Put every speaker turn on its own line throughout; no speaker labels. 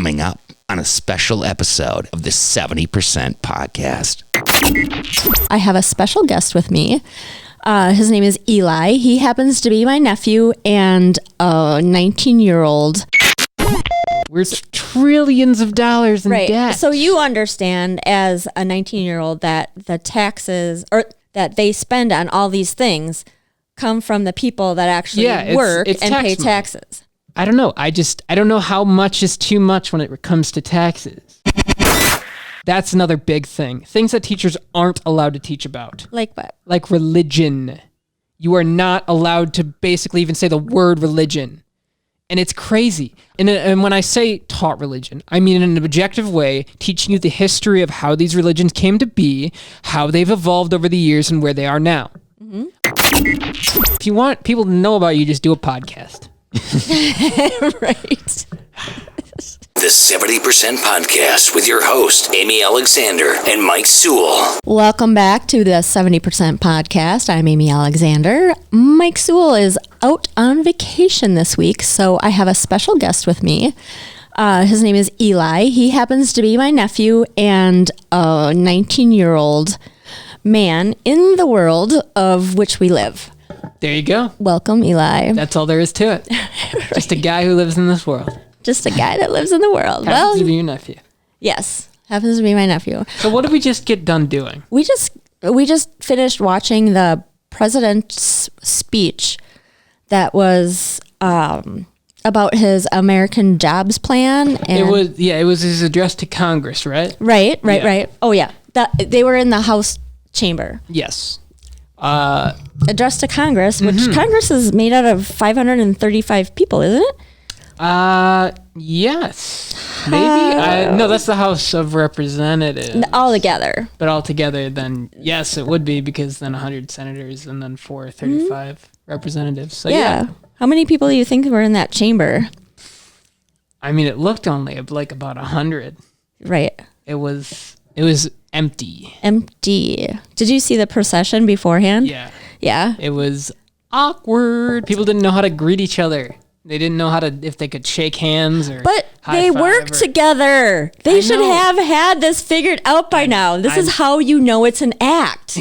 coming up on a special episode of the 70% podcast.
I have a special guest with me. His name is Eli. He happens to be my nephew and a 19-year-old.
We're trillions of dollars in debt.
So you understand as a 19-year-old that the taxes or that they spend on all these things come from the people that actually work and pay taxes.
I don't know. I don't know how much is too much when it comes to taxes. That's another big thing. Things that teachers aren't allowed to teach about.
Like what?
Like religion. You are not allowed to basically even say the word religion. And it's crazy. And when I say taught religion, I mean in an objective way, teaching you the history of how these religions came to be, how they've evolved over the years, and where they are now. Mm-hmm. If you want people to know about you, just do a podcast.
Right.
The 70% podcast with your host, Amy Alexander and Mike Sewell.
Welcome back to the 70% podcast. I'm Amy Alexander. Mike Sewell is out on vacation this week, so I have a special guest with me. His name is Eli. He happens to be my nephew and a 19-year-old man in the world of which we live.
There you go.
Welcome, Eli.
That's all there is to it. Right. Just a guy who lives in this world.
Just a guy that lives in the world.
Happens to be your nephew.
Yes, happens to be my nephew.
So what did we just get done doing?
We just finished watching the president's speech that was about his American Jobs Plan. And
it was his address to Congress, right?
Right. Oh yeah, they were in the House chamber.
Yes.
Address to Congress, which Congress is made out of 535 people, isn't it?
Yes. Maybe? No, that's the House of Representatives.
All together.
But all together, then, yes, it would be, because then 100 senators and then 435 representatives. So, yeah.
How many people do you think were in that chamber?
I mean, it looked only like about 100.
Right.
It was empty.
Empty. Did you see the procession beforehand?
Yeah.
Yeah.
It was awkward. People didn't know how to greet each other. They didn't know if they could shake hands or
But they work together. They should have had this figured out by now. This is how you know it's an act.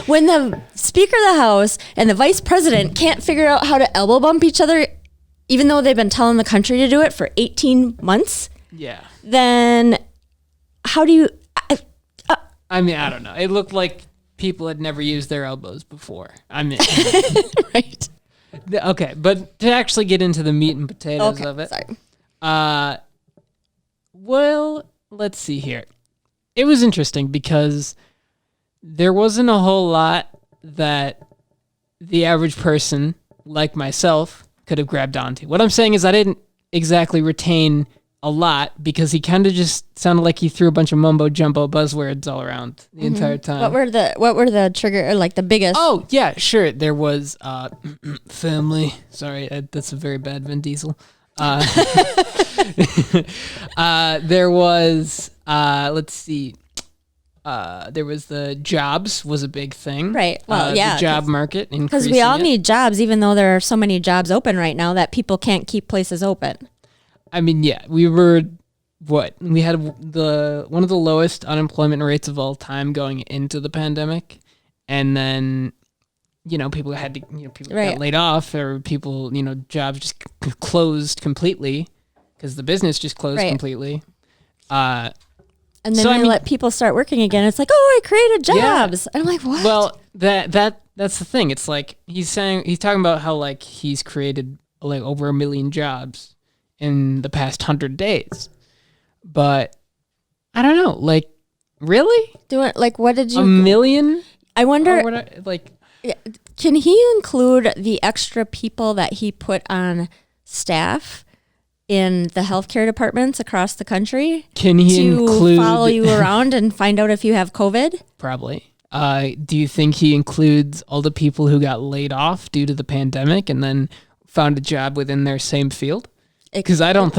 When the Speaker of the House and the Vice President can't figure out how to elbow bump each other, even though they've been telling the country to do it for 18 months, then how do you...
I mean, I don't know. It looked like people had never used their elbows before. I mean...
Right.
Okay, but to actually get into the meat and potatoes of it.
Sorry.
Well, let's see here. It was interesting because there wasn't a whole lot that the average person, like myself, could have grabbed onto. What I'm saying is I didn't exactly retain a lot because he kind of just sounded like he threw a bunch of mumbo jumbo buzzwords all around the entire time.
What were the trigger, or like the biggest?
Oh yeah, sure. There was family. Sorry, that's a very bad Vin Diesel. There was let's see. There was the jobs was a big thing.
Right. Well, yeah.
The job market
because we all need jobs, even though there are so many jobs open right now that people can't keep places open.
I mean, yeah, we were, we had one of the lowest unemployment rates of all time going into the pandemic. And then, people had to, people got laid off, or people, jobs just closed completely because the business just closed completely. And
then they let people start working again. It's like, oh, I created jobs.
Yeah.
I'm like, what?
Well, that's the thing. It's like, he's talking about how like he's created like over 1 million jobs in the past 100 days. But I don't know, like, really?
What did you...
1 million?
I wonder, can he include the extra people that he put on staff in the healthcare departments across the country?
Can he include...
follow you around and find out if you have COVID?
Probably. Do you think he includes all the people who got laid off due to the pandemic and then found a job within their same field? Because I don't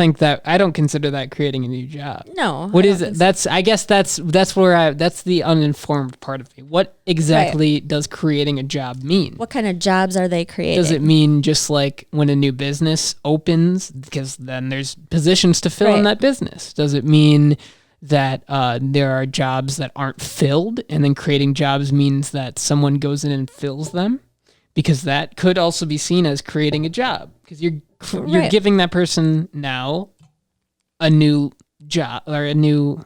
consider that creating a new job.
No.
What is it? That's the uninformed part of me. What exactly does creating a job mean?
What kind of jobs are they creating?
Does it mean just like when a new business opens, because then there's positions to fill in that business? Does it mean that there are jobs that aren't filled, and then creating jobs means that someone goes in and fills them? Because that could also be seen as creating a job, because you're giving that person now a new job or a new,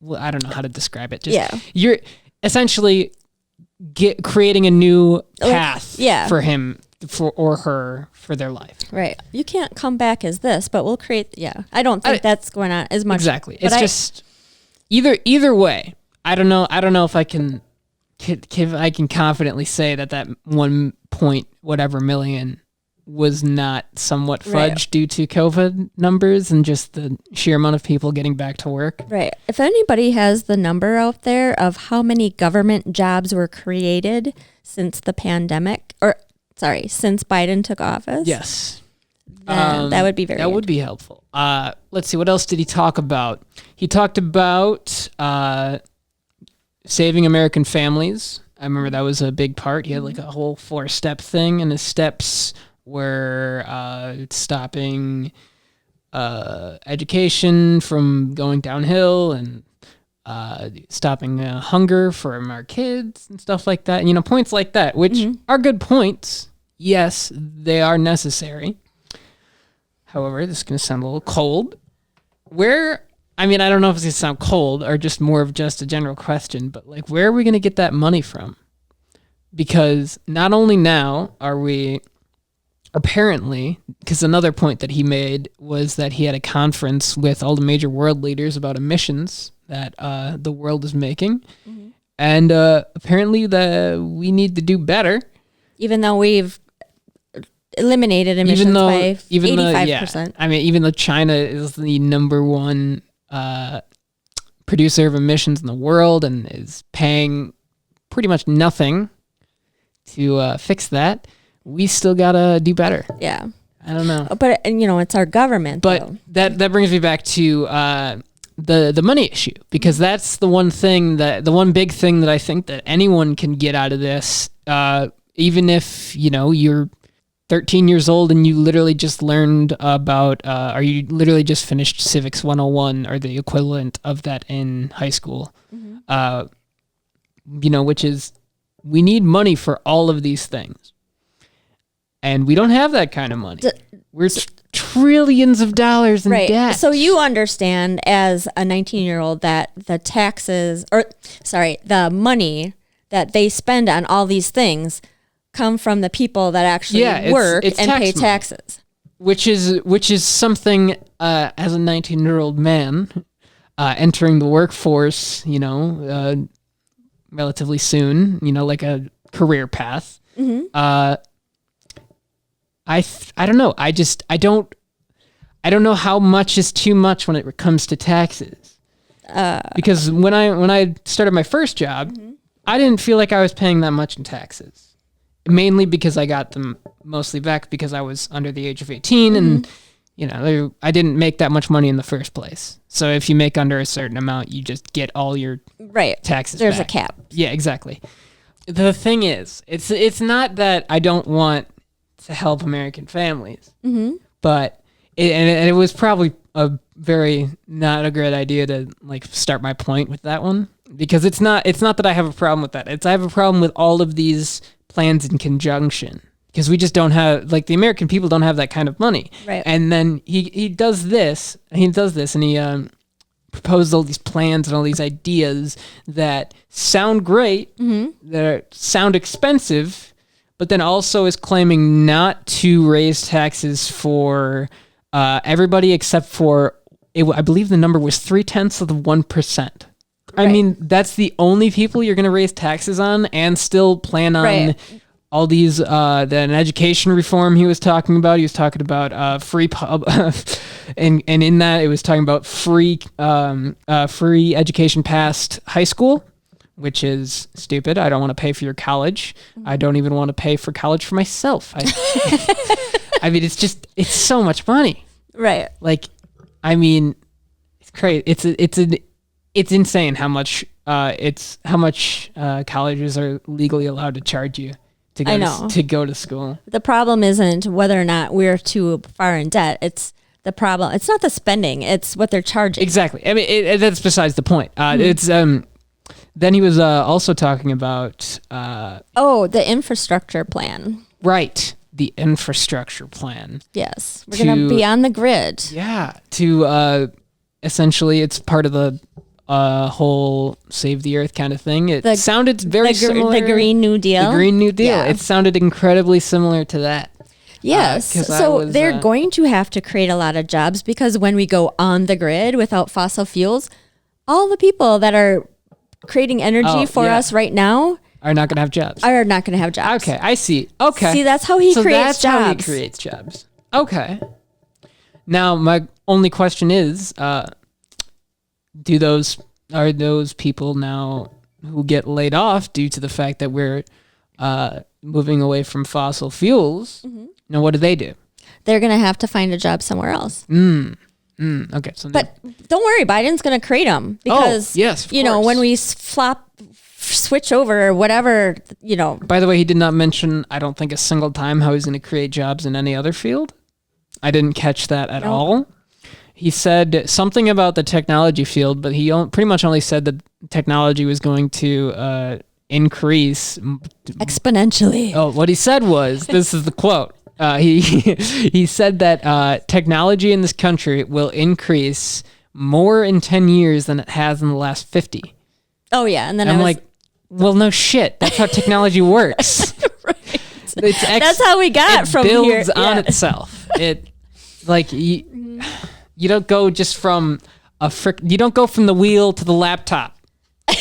well, I don't know how to describe it. You're essentially creating a new path for him or her for their life.
Right. You can't come back as this, but we'll create. Yeah. I don't think that's going on as much.
Exactly. It's just either way. I don't know if I can confidently say that 1 point whatever million was not somewhat fudged due to COVID numbers and just the sheer amount of people getting back to work.
Right. If anybody has the number out there of how many government jobs were created since the pandemic, since Biden took office.
Yes.
Then that would be
That would be helpful. Let's see. What else did he talk about? He talked about saving American families. I remember that was a big part. He had like a whole 4-step thing, and the steps were stopping education from going downhill and stopping hunger from our kids and stuff like that. Points like that, which are good points. Yes, they are necessary. However, this is going to sound a little cold. I don't know if it's going to sound cold or just more of just a general question, but like, where are we going to get that money from? Because not only now are we apparently, because another point that he made was that he had a conference with all the major world leaders about emissions that the world is making. Mm-hmm. And apparently we need to do better. Even though we've
eliminated emissions by 85%.
Even though China is the number one producer of emissions in the world and is paying pretty much nothing to fix that, we still gotta do better.
Yeah.
I don't know.
But, it's our government.
But that brings me back to the money issue, because that's the one big thing that I think that anyone can get out of this, even if, you're 13 years old and you literally just learned about, or you literally just finished Civics 101 or the equivalent of that in high school, which is, we need money for all of these things. And we don't have that kind of money. We're trillions of dollars in debt.
So you understand as a 19-year-old that the money that they spend on all these things come from the people that actually work and pay taxes.
Which is something, as a 19-year-old man, entering the workforce, relatively soon, like a career path. Mm-hmm. I don't know. I don't know how much is too much when it comes to taxes. Because when I started my first job, I didn't feel like I was paying that much in taxes. Mainly because I got them mostly back because I was under the age of 18 and, I didn't make that much money in the first place. So if you make under a certain amount, you just get all your taxes
There's
back.
A cap.
Yeah, exactly. The thing is, it's not that I don't want to help American families, but it was probably a very not a great idea to start my point with that one, because it's not that I have a problem with that. I have a problem with all of these plans in conjunction, because we just don't have, the American people don't have that kind of money.
Right.
And then he does this, and he proposed all these plans and all these ideas that sound great, that sound expensive, but then also is claiming not to raise taxes for everybody except for, I believe the number was 0.3%. Right. I mean, that's the only people you're going to raise taxes on and still plan on all these, an education reform he was talking about. He was talking about free pub, and in that it was talking about free education past high school, which is stupid. I don't want to pay for your college. I don't even want to pay for college for myself. I mean, it's so much money.
Right.
Like, I mean, it's crazy. It's insane how much colleges are legally allowed to charge you to go to go to school.
The problem isn't whether or not we're too far in debt. It's the problem. It's not the spending. It's what they're charging.
Exactly. I mean, that's besides the point. It's then he was also talking about
the infrastructure plan.
Right. The infrastructure plan.
Yes. We're going to be on the grid.
Yeah. To essentially, it's part of the whole save the earth kind of thing. It sounded very similar.
The Green New Deal.
The Green New Deal.
Yeah.
It sounded incredibly similar to that.
Yes. So they're going to have to create a lot of jobs because when we go on the grid without fossil fuels, all the people that are creating energy for us right now
are not going to have jobs.
Are not going to have jobs.
Okay, I see. Okay.
See, that's how he creates jobs.
How he creates jobs. Okay. Now, my only question is, are those people now who get laid off due to the fact that we're moving away from fossil fuels? Mm-hmm. Now, what do they do?
They're going to have to find a job somewhere else.
Okay. So
but don't worry, Biden's going to create them because,
yes,
when we switch over or whatever,
By the way, he did not mention, I don't think, a single time how he's going to create jobs in any other field. I didn't catch that at all. He said something about the technology field, but he pretty much only said that technology was going to increase
exponentially.
Oh, what he said was, this is the quote. He said that technology in this country will increase more in 10 years than it has in the last 50.
Oh, yeah. And then
I'm like, well, no shit. That's how technology works.
Right. That's how we got from here.
It builds on itself. It like you don't go just from you don't go from the wheel to the laptop.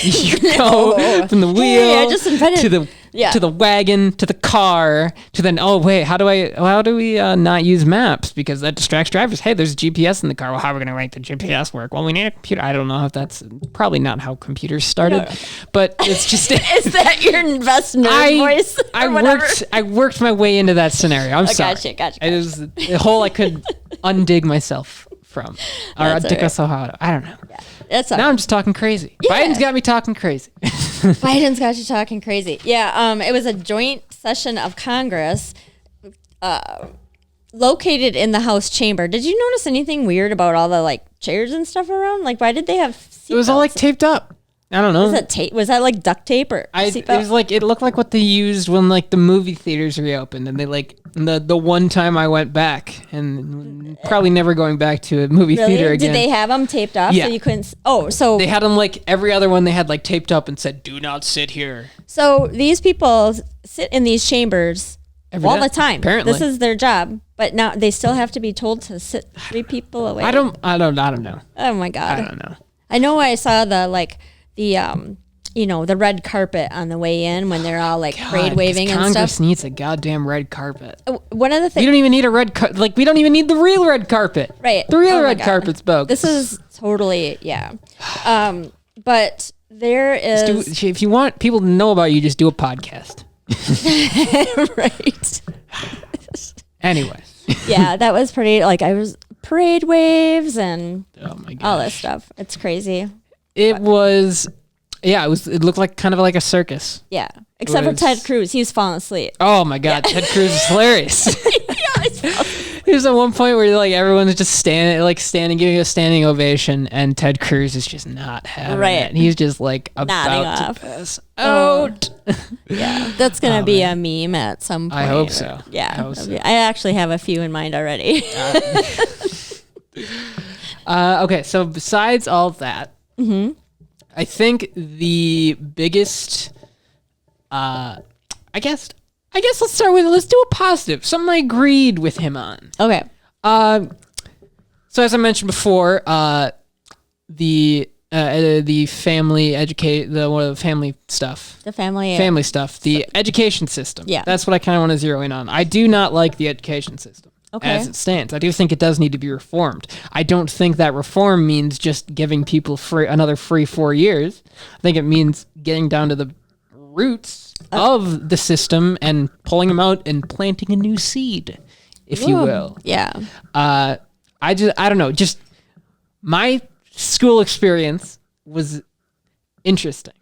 You go from the wheel to the wagon to the car to then how do we not use maps because that distracts drivers? Hey, there's GPS in the car. Well, how are we going to make the GPS work? Well, we need a computer. I don't know if that's probably not how computers started, but it's just
is that your investment voice?
I worked my way into that scenario. I'm sorry.
Gotcha.
It was the hole I could undig myself from. Or undig myself out. I don't know. Yeah. Now I'm just talking crazy. Yeah. Biden's got me talking crazy.
Biden's got you talking crazy. Yeah, it was a joint session of Congress located in the House chamber. Did you notice anything weird about all the chairs and stuff around? Why did they have seatbelts?
It was all taped up. I don't know.
Was that tape? Was that duct tape or
it was it looked like what they used when the movie theaters reopened and they the one time I went back and probably never going back to a movie theater again.
Did they have them taped up so you couldn't? So
they had them every other one they had taped up and said, "Do not sit here."
So these people sit in these chambers all the time.
Apparently,
this is their job, but now they still have to be told to sit 3 people away.
I don't know.
Oh my God,
I don't know.
I know I saw the red carpet on the way in when they're all parade waving and stuff.
Congress needs a goddamn red carpet.
One of the things
you don't even need a red carpet. We don't even need the real red carpet.
Right.
The real red carpet's bogus.
This is totally but there is.
If you want people to know about you, just do a podcast.
Right.
Anyway.
Yeah, that was pretty. I was parade waves and all this stuff. It's crazy.
It was. Yeah, it looked like kind of like a circus.
Yeah, except for Ted Cruz. He was falling asleep.
Oh my God, Ted Cruz is hilarious. There's at one point where everyone's just standing, giving a standing ovation, and Ted Cruz is just not having it. And he's just about to pass out.
Yeah, that's gonna be a meme at some point.
I hope so.
Yeah, I actually have a few in mind already.
Okay, so besides all that. Mm-hmm. I think the biggest, I guess let's start with, let's do a positive. Something I agreed with him on.
Okay.
So as I mentioned before, the family family stuff.
The family.
Family stuff. The education system.
Yeah.
That's what I kind of want to zero in on. I do not like the education system.
Okay.
As it stands. I do think it does need to be reformed. I don't think that reform means just giving people another free 4 years. I think it means getting down to the roots of the system and pulling them out and planting a new seed, if you will.
Yeah.
I I don't know. Just my school experience was interesting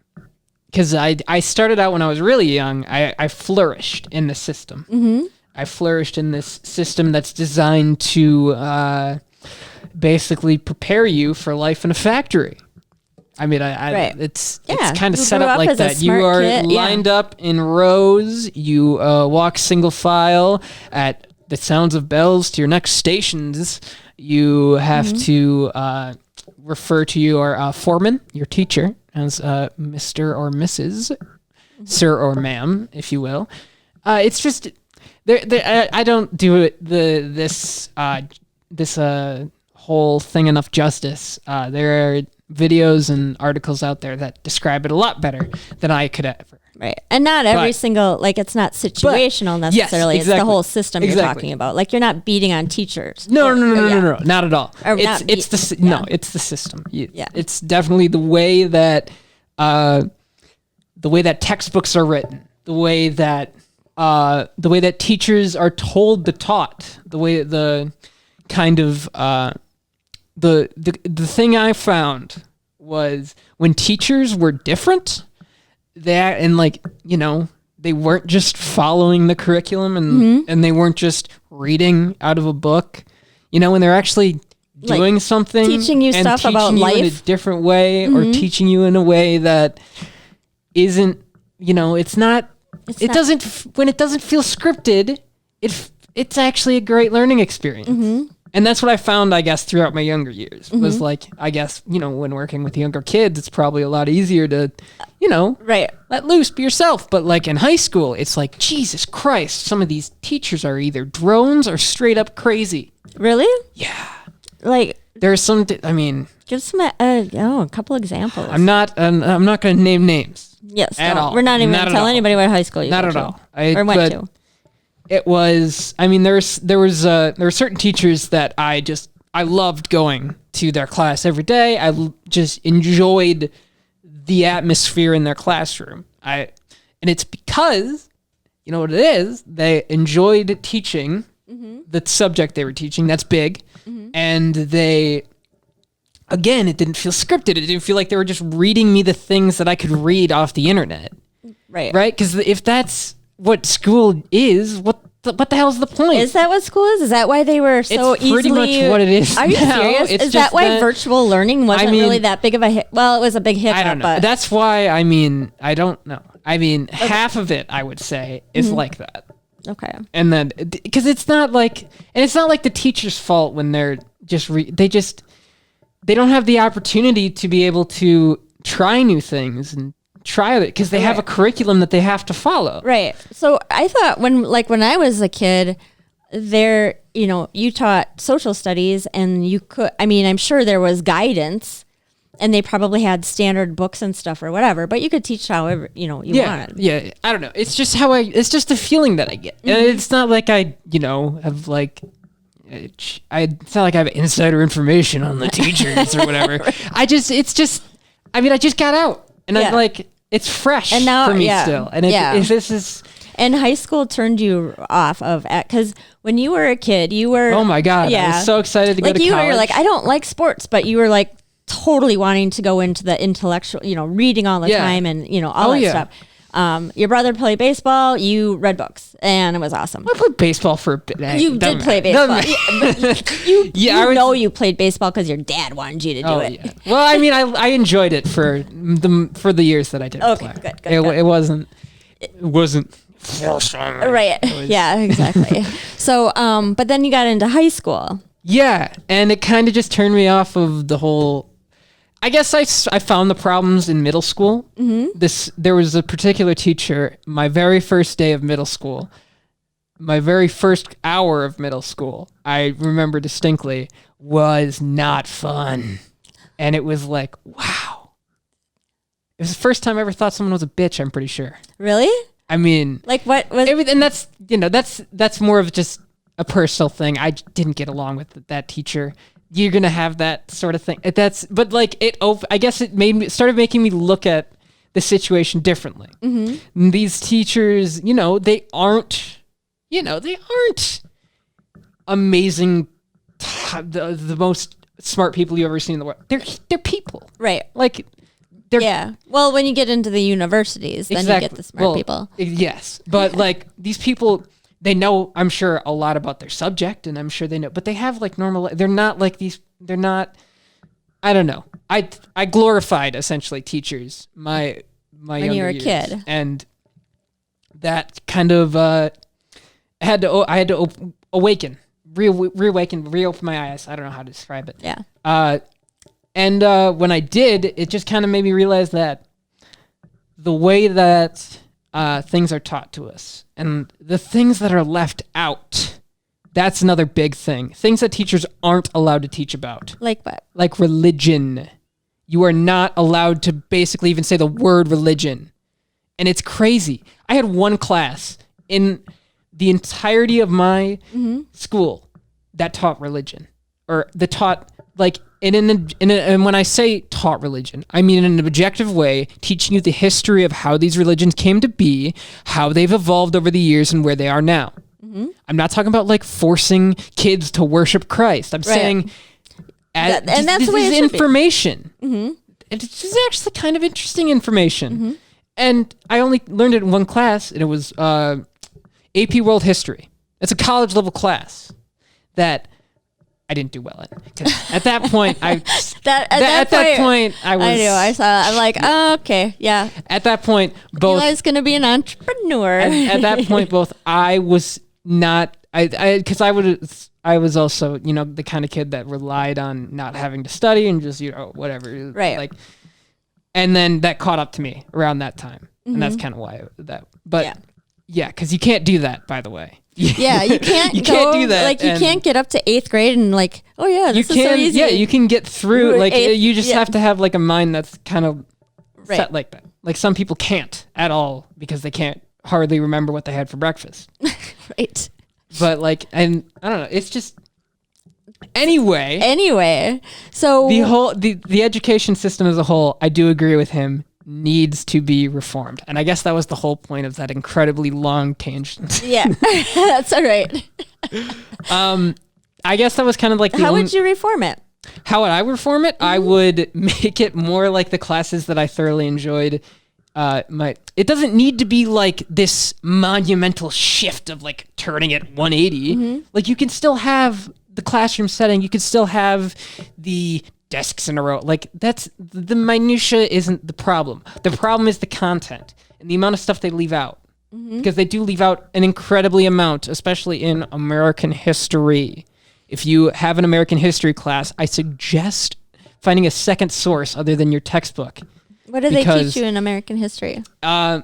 because I started out when I was really young. I flourished in the system.
Mm-hmm.
I flourished in this system that's designed to basically prepare you for life in a factory. I mean,
Right.
it's
Yeah,
kind of
you
set
grew
up
up
like
as a
that. You
smart
are
kid, yeah.
lined up in rows. You walk single file at the sounds of bells to your next stations. You have
Mm-hmm.
to refer to your foreman, your teacher, as Mr. or Mrs., Sir or Ma'am, if you will. It's just I don't do it this whole thing enough justice. There are videos and articles out there that describe it a lot better than I could ever.
Right. And not every
But-
single, like, it's not situational
Yes,
necessarily. It's the
exactly.
whole system you're
Exactly.
talking about. Like, you're not beating on teachers.
No,
Or-
no, not at all.
Or
It's
not
it's
be-
the sy-
yeah.
no, it's the system.
Yeah.
It's definitely the way that textbooks are written, the way that teachers are told to taught, the way the kind of the thing I found was when teachers were different, that and like, you know, they weren't just following the curriculum and they weren't just reading out of a book, you know, when they're actually
Like,
doing something,
teaching you
and
stuff
teaching
about
you in a
life.
different way, or teaching you in a way that isn't, you know, it's not. It
not-
doesn't when it doesn't feel scripted. It's actually a great learning experience. And that's what I found, I guess, throughout my younger years. Was like, I guess, you know, when working with younger kids, it's probably a lot easier to, you know,
Right.
let loose, be yourself. But like in high school, it's like, Jesus Christ, some of these teachers are either drones or straight up crazy.
Really?
Yeah.
Like,
There's some, I mean,
give some, a couple examples.
I'm not going to name names.
Yes.
at
don't.
all.
We're not even
Not
going
at
to tell
all.
anybody what high school you
Not
go
at
to.
all.
Or went to.
It was, I mean, there were certain teachers that I loved going to their class every day. Just enjoyed the atmosphere in their classroom. And it's because, you know what it is? They enjoyed teaching the subject they were teaching. That's big. And again, it didn't feel scripted. It didn't feel like they were just reading me the things that I could read off the internet.
Right.
Right? Because if that's what school is, what the hell's the point?
Is that what school is? Is that why they were so
It's pretty
easily?
much what it is
Are you
now.
serious?
It's
Is that
just
why
that-
virtual learning wasn't really that big of a hit? Well, it was a big hit.
I don't know.
But
That's why, I mean, I don't know. I mean, half of it, I would say, is like that.
okay.
And then, because it's not like the teacher's fault when they're just, they don't have the opportunity to be able to try new things and try it because they have a curriculum that they have to follow.
Right. So I thought when I was a kid, there, you know, you taught social studies and you could, I mean, I'm sure there was guidance and they probably had standard books and stuff or whatever, but you could teach however, you know, you wanted.
Yeah. I don't know. It's just it's just the feeling that I get. And it's not like I, you know, have like, it's not like I have insider information on the teachers or whatever. I just got out and
Yeah.
I'm like, it's fresh
And now-
for me
yeah.
still. And
Yeah.
this is,
And high school turned you off of, because when you were a kid, you were,
oh my God, I was so excited to go
like
to
you
college.
were like, I don't like sports, but you were like totally wanting to go into the intellectual, you know, reading all the
Yeah.
time and, you know, all that
yeah.
stuff. Your brother played baseball, you read books, and it was awesome.
I played baseball for a bit.
You did play baseball. You you played baseball because your dad wanted you to do it.
Yeah. Well, I mean, I enjoyed it for the years that I did
Okay,
play.
good,
It wasn't.
Right. Yeah, exactly. So, but then you got into high school.
Yeah, and it kind of just turned me off of the whole. I guess I found the problems in middle school. There was a particular teacher. My very first day of middle school, my very first hour of middle school, I remember distinctly, was not fun, and it was like, wow. It was the first time I ever thought someone was a bitch. I'm pretty sure.
Really?
I mean,
Like what was?
and that's, you know, that's more of just a personal thing. I didn't get along with that teacher. You're gonna have that sort of thing. But like I guess it started making me look at the situation differently. These teachers, they aren't amazing the most smart people you've ever seen in the world. They're people.
Right.
Like,
yeah. Well, when you get into the universities, then you get the smart people.
Yes. But like these people, they know, I'm sure, a lot about their subject, and I'm sure they know, but they have like normal, they're not like these, they're not, I don't know. I glorified essentially teachers my
when you were a kid.
And that kind of, I had to reopen my eyes. I don't know how to describe it.
Yeah.
And when I did, it just kind of made me realize that the way that things are taught to us and the things that are left out, that's another big thing. Things that teachers aren't allowed to teach about.
Like what?
Like religion. You are not allowed to basically even say the word religion. And it's crazy. I had one class in the entirety of my school that taught religion, or that taught like and when I say taught religion, I mean in an objective way, teaching you the history of how these religions came to be, how they've evolved over the years, and where they are now. I'm not talking about like forcing kids to worship Christ. I'm saying,
and that's
this
the way
is
it should
information. It's actually kind of interesting information. And I only learned it in one class, and it was AP World History. It's a college level class that I didn't do well in. 'Cause at that point, I was.
I knew. I saw. I'm like, oh, okay, yeah.
At that point, both.
Eli's gonna be an entrepreneur.
At that point, both I was not. Because I was also, you know, the kind of kid that relied on not having to study and just, you know, whatever.
Right.
Like, and then that caught up to me around that time, and that's kind of why that. But yeah, because you can't do that, by the way.
Yeah, you can't.
You can't do that.
Like you can't get up to 8th grade and like, oh yeah, this is so easy.
Yeah, you can get through. Like you just
yeah.
have to have like a mind that's kind of
Right.
set like that. Like some people can't at all because they can't hardly remember what they had for breakfast.
Right.
But like, and I don't know. It's just anyway.
So
The whole the education system as a whole, I do agree with him, needs to be reformed. And I guess that was the whole point of that incredibly long tangent.
yeah, that's all right.
I guess that was kind of like the
How would you reform it?
How would I reform it? I would make it more like the classes that I thoroughly enjoyed. It doesn't need to be like this monumental shift of like turning it 180. Like you can still have the classroom setting. You can still have the desks in a row. Like that's the minutia isn't the problem. The problem is the content and the amount of stuff they leave out, because they do leave out an incredibly amount, especially in American history. If you have an American history class, I suggest finding a second source other than your textbook.
What do they teach you in American history?
I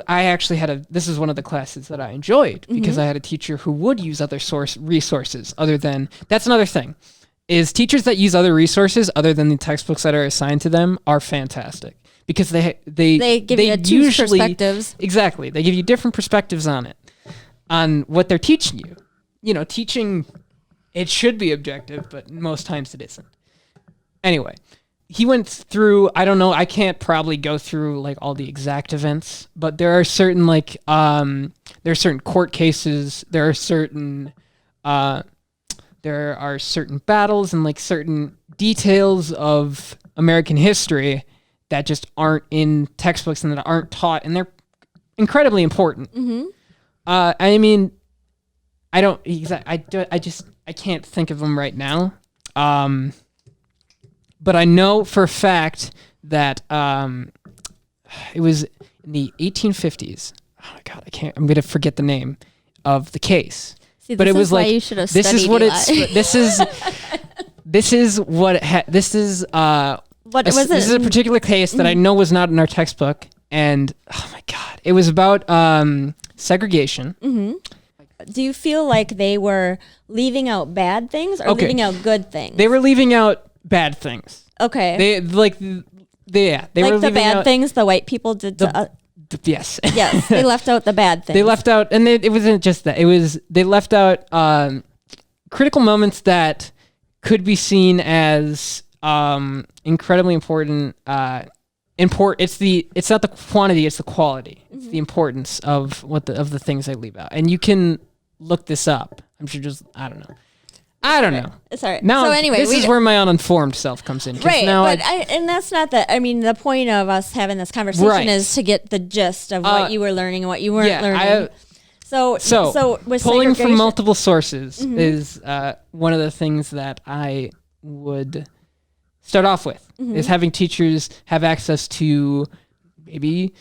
actually this is one of the classes that I enjoyed because I had a teacher who would use other resources other than, that's another thing, is teachers that use other resources other than the textbooks that are assigned to them are fantastic because they
give you two perspectives.
Exactly. They give you different perspectives on what they're teaching you. You know, teaching, it should be objective, but most times it isn't. Anyway, he went through, I don't know, I can't probably go through like all the exact events, but there are certain like, there are certain court cases, there are certain battles and like certain details of American history that just aren't in textbooks and that aren't taught, and they're incredibly important. I mean, I can't think of them right now. But I know for a fact that it was in the 1850s. Oh my God, I'm going to forget the name of the case.
See, but it was like, you should have studied.
This is what this is a particular case that I know was not in our textbook. And oh my God, it was about segregation.
Do you feel like they were leaving out bad things or leaving out good things?
They were leaving out bad things.
Okay.
They were
like the bad
out
things the white people did to
yes.
Yes, they left out the bad things.
They left out, and it wasn't just that. They left out critical moments that could be seen as incredibly important. It's not the quantity, it's the quality. It's the importance of the things they leave out. And you can look this up. I'm sure I don't know. I don't know.
Sorry.
Now,
so anyway,
this is where my uninformed self comes in.
Right,
now
but and that's not the. I mean, the point of us having this conversation is to get the gist of what you were learning and what you weren't learning. So with
pulling from multiple sources is one of the things that I would start off with, is having teachers have access to maybe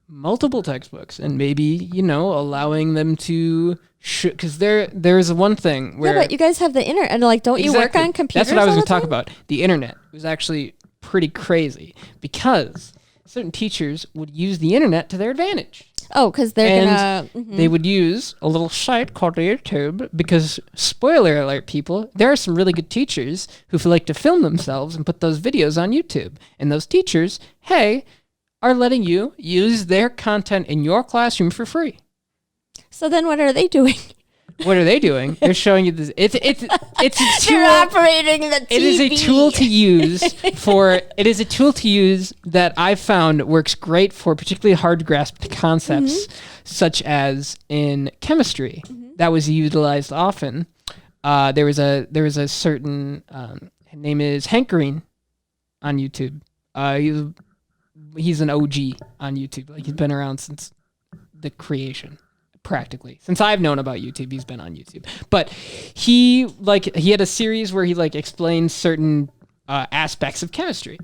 multiple textbooks and maybe, allowing them to, because there's one thing where...
Yeah, but you guys have the internet, and don't you work on computers?
That's what I was going to talk about. The internet was actually pretty crazy because certain teachers would use the internet to their advantage.
Oh, because they're
they would use a little site called YouTube because, spoiler alert, people, there are some really good teachers who like to film themselves and put those videos on YouTube. And those teachers, are letting you use their content in your classroom for free.
So then what are they doing?
What are they doing? They're showing you this. It's a tool.
They're operating the TV.
It is a tool to use It is a tool to use that I've found works great for particularly hard to grasp concepts, such as in chemistry. That was utilized often. There was a certain his name is Hank Green on YouTube. He's an OG on YouTube. Like, he's been around since the creation. Practically, since I've known about YouTube, he's been on YouTube. But he had a series where he explained certain aspects of chemistry,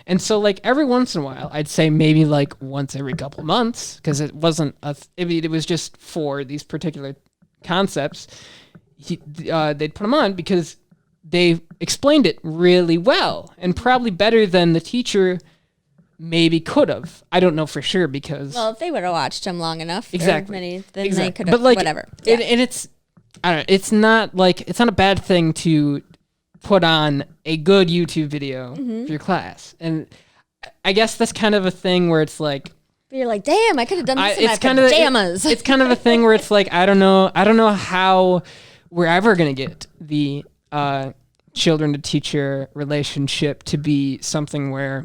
and so every once in a while, I'd say maybe once every couple months, because it wasn't it was just for these particular concepts. They'd put him on because they explained it really well and probably better than the teacher maybe could have. I don't know for sure because... Well,
if they would have watched him long enough,
exactly,
then they could have, whatever.
Yeah. And it's, I don't know, it's not a bad thing to put on a good YouTube video for your class. And I guess that's kind of a thing where it's
you're like, damn, I could have done this in my pajamas.
It's kind of a thing where it's I don't know how we're ever going to get the children to teacher relationship to be something where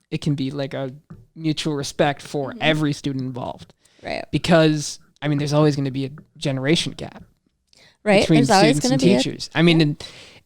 it can be a mutual respect for every student involved.
Right.
Because, there's always going to be a generation gap.
Right.
Between
there's always
students and teachers.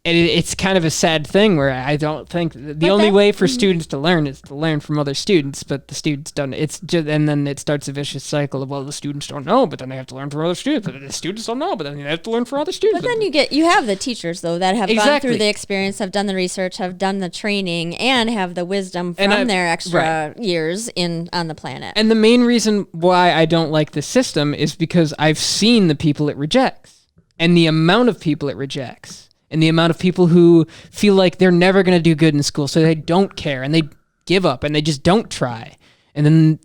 And it's kind of a sad thing where I don't think the only way for students to learn is to learn from other students, but the students don't. It's just, and then it starts a vicious cycle of, well, the students don't know, but then they have to learn from other students. But the students don't know, but then they have to learn from other students.
But then you have the teachers though that have gone through the experience, have done the research, have done the training, and have the wisdom from their extra years on the planet.
And the main reason why I don't like this system is because I've seen the people it rejects, and the amount of people it rejects. And the amount of people who feel like they're never going to do good in school, so they don't care, and they give up, and they just don't try. And then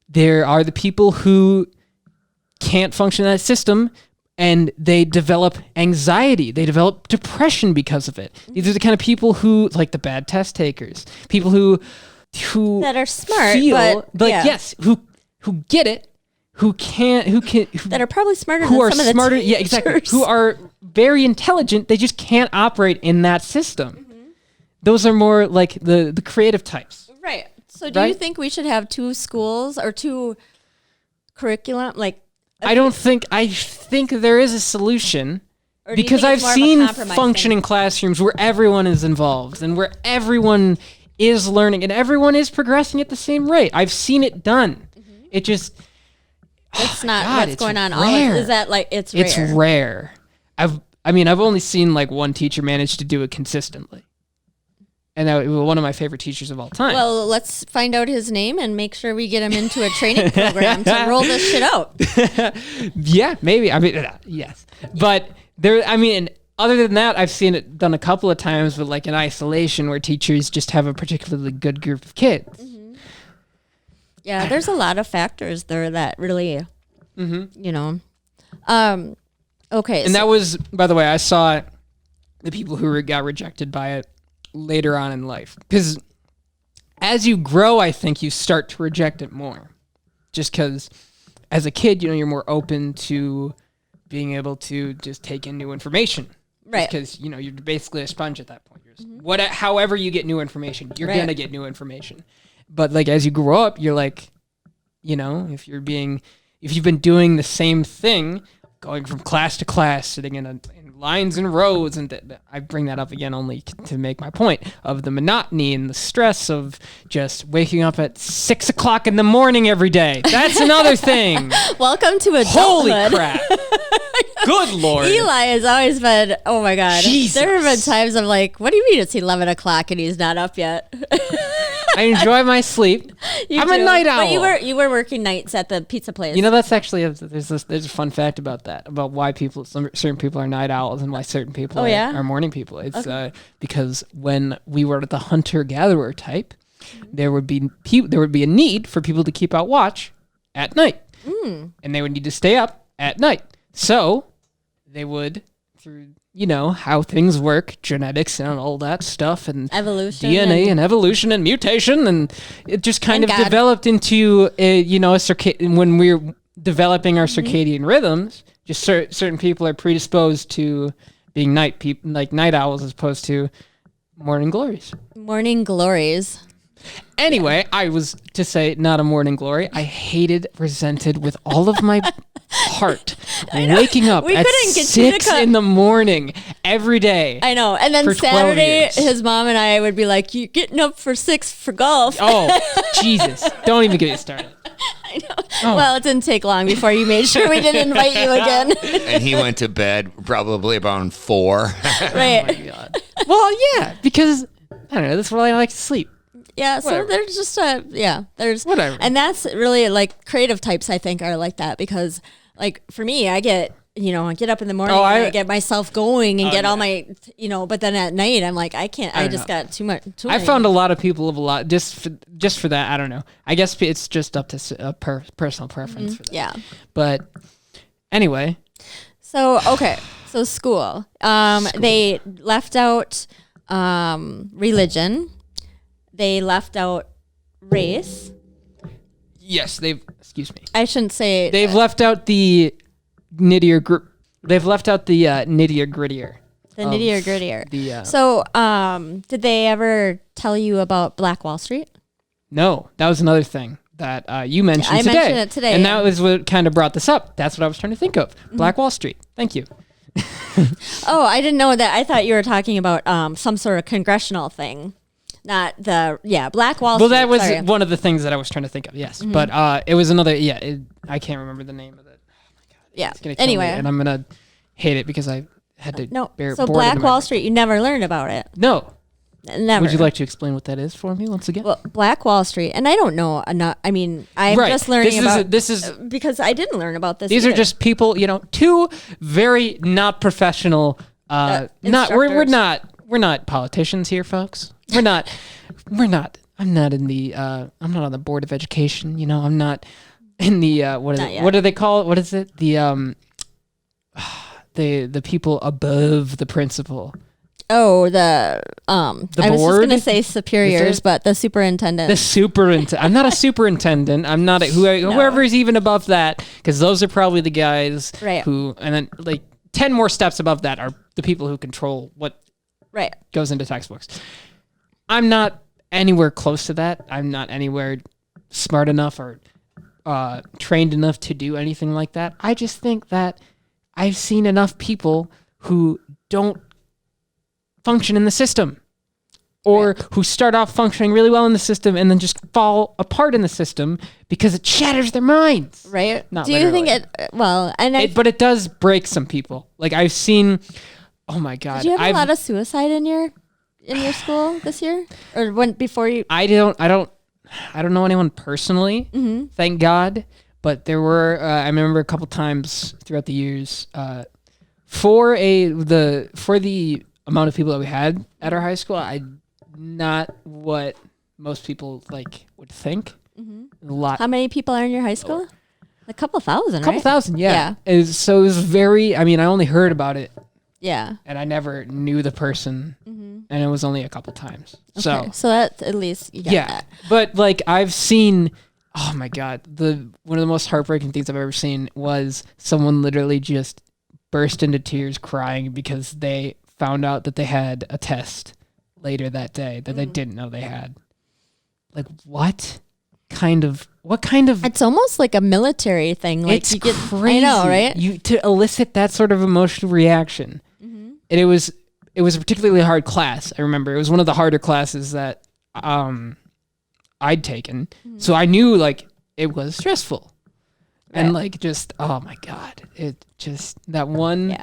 there are the people who can't function in that system, and they develop anxiety. They develop depression because of it. These are the kind of people who, the bad test takers, people who
that are smart,
feel who get it, that
are probably smarter than some of the teachers.
Yeah, exactly. Who are very intelligent, they just can't operate in that system. Those are more the creative types.
Right. So do you think we should have two schools or two curriculum? I
think there is a solution because I've seen functioning classrooms where everyone is involved and where everyone is learning and everyone is progressing at the same rate. I've seen it done. It just...
It's not what's going on. Is that it's rare?
It's rare. I've only seen one teacher manage to do it consistently, and that was one of my favorite teachers of all time.
Well, let's find out his name and make sure we get him into a training program to roll this shit out.
Yeah, maybe. Yes, but there. Other than that, I've seen it done a couple of times with in isolation where teachers just have a particularly good group of kids.
Yeah, there's a lot of factors there that really, okay.
And that was, by the way, I saw the people who got rejected by it later on in life. Because as you grow, I think you start to reject it more. Just because as a kid, you're more open to being able to just take in new information.
Right.
Because, you're basically a sponge at that point. However you get new information, you're going to get new information. But as you grow up, you're if you've been doing the same thing, going from class to class, sitting in lines and rows, and I bring that up again only to make my point of the monotony and the stress of just waking up at 6 o'clock in the morning every day. That's another thing.
Welcome to adulthood.
Holy crap. Good Lord.
Eli has always been, oh my God.
Jesus.
There have been times I'm like, what do you mean it's 11 o'clock and he's not up yet?
I enjoy my sleep. I'm a night owl.
But you were working nights at the pizza place.
You know, that's actually, there's a fun fact about that, about why certain people are night owls and why certain people are morning people. It's because when we were at the hunter-gatherer type, there would be a need for people to keep out watch at night. And they would need to stay up at night. So they would, through, you know, how things work, genetics and all that stuff, and
evolution,
DNA and evolution and mutation, and it just kind of developed into a circadian. When we're developing our circadian rhythms, just certain people are predisposed to being night owls as opposed to morning glories.
Morning glories.
Anyway, I was to say not a morning glory. I resented with all of my heart waking up at 6 in the morning every day.
I know. And then Saturday, his mom and I would be like, "You getting up for 6 for golf?"
Oh, Jesus. Don't even get me started.
I know. Oh. Well, it didn't take long before you made sure we didn't invite you again.
And he went to bed probably around 4.
Right.
Oh my God. Well, yeah, because, I don't know, that's why I like to sleep.
Yeah,
Whatever.
So there's just there's
whatever.
And that's really like creative types, I think, are like that because like for me, I get up in the morning and I get myself going and get all my, but then at night I'm like, I can't, I just got too much.
I found a lot of people of a lot just for that. I don't know. I guess it's just up to personal preference for that.
Yeah.
But anyway.
So school. They left out religion. They left out race.
Yes, excuse me.
I shouldn't say.
They've left out the nittier. They've left out the nittier grittier.
The nittier grittier. So, did they ever tell you about Black Wall Street?
No, that was another thing that you mentioned today.
I mentioned it today.
And that was what kind of brought this up. That's what I was trying to think of. Black Wall Street. Thank you.
Oh, I didn't know that. I thought you were talking about some sort of congressional thing. Not Black Wall Street.
Well, that was one of the things that I was trying to think of, yes. Mm-hmm. But it was another, I can't remember the name of it. Oh my God.
Yeah.
It's gonna kill me, and I'm going to hate it because I had to bear it. So
Black Wall Street, you never learned about it?
No.
Never.
Would you like to explain what that is for me once again?
Well, Black Wall Street, and I don't know enough. I mean, I'm just learning this is because I didn't learn about this.
These are just people, two very not professional. We're not politicians here, folks. We're not. I'm not in the. I'm not on the board of education. I'm not in the. What do they call it? What is it? The people above the principal.
Oh, the I was just gonna say superiors, but the superintendent.
The superintendent. I'm not a superintendent. I'm not whoever is even above that, because those are probably the guys who, and then like 10 more steps above that are the people who control what goes into textbooks. I'm not anywhere close to that. I'm not anywhere smart enough or trained enough to do anything like that. I just think that I've seen enough people who don't function in the system, or who start off functioning really well in the system and then just fall apart in the system because it shatters their minds.
Right.
Not
Do
literally.
you think it, well, and
but it does break some people. Like I've seen, oh my God.
Did you have a lot of suicide in your school this year? Or before you?
I don't know anyone personally, thank God. But there were, I remember a couple times throughout the years, for the amount of people that we had at our high school, not what most people would think. A lot.
How many people are in your high school? A couple thousand, right?
A couple thousand, yeah. So it was very, I only heard about it.
Yeah.
And I never knew the person. And it was only a couple times.
Okay. So that at least you got that.
But I've seen, oh my God, one of the most heartbreaking things I've ever seen was someone literally just burst into tears crying because they found out that they had a test later that day that they didn't know they had. What kind of
it's almost like a military thing.
It's crazy.
I know, right?
To elicit that sort of emotional reaction. And it was a particularly hard class. I remember it was one of the harder classes that I'd taken. So I knew like it was stressful. And like just oh my god, it just that one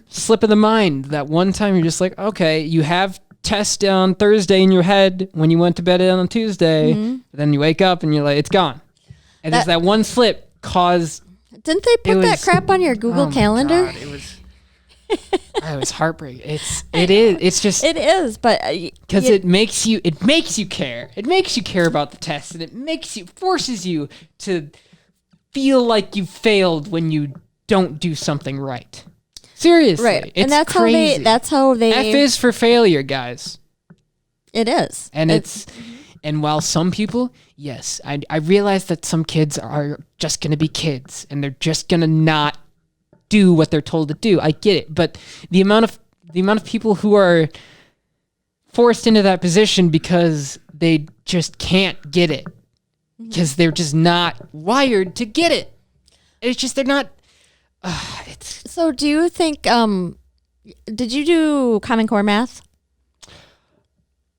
slip of the mind, that one time you're just like, okay, you have test on Thursday in your head when you went to bed on Tuesday, then you wake up and you're like, it's gone. And there's that one slip caused.
Didn't they put that crap on your Google Calendar?
God, it was heartbreaking. It is,
but
because it makes you care. It makes you care about the test, and it forces you to feel like you failed when you don't do something right. Seriously,
right?
It's
and that's
crazy.
how they.
F is for failure, guys.
It is,
and and while some people, yes, I realize that some kids are just going to be kids, and they're just going to not do what they're told to do. I get it, but the amount of people who are forced into that position because they just can't get it, because they're just not wired to get it. It's just they're not.
So, do you think? Did you do Common Core math?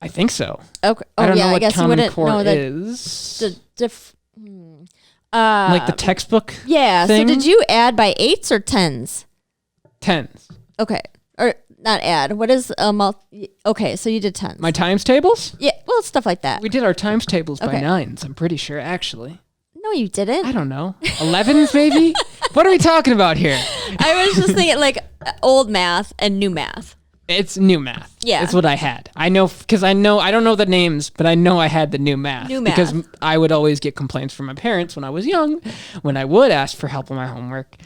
I think so.
Okay.
I don't know
I
what
guess
Common Core is. Like the textbook.
Yeah.
thing?
So, did you add by 8s or 10s?
10s.
Okay. Or not add. What is okay, so you did 10s.
My times tables?
Yeah, well, stuff like that.
We did our times tables by
Okay.
9s, I'm pretty sure, actually.
No, you didn't.
I don't know. 11s, maybe? What are we talking about here?
I was just thinking like old math and new math.
It's new math.
Yeah.
It's what I had. I know, because I don't know the names, but I know I had the new math.
New math.
Because I would always get complaints from my parents when I was young, when I would ask for help on my homework.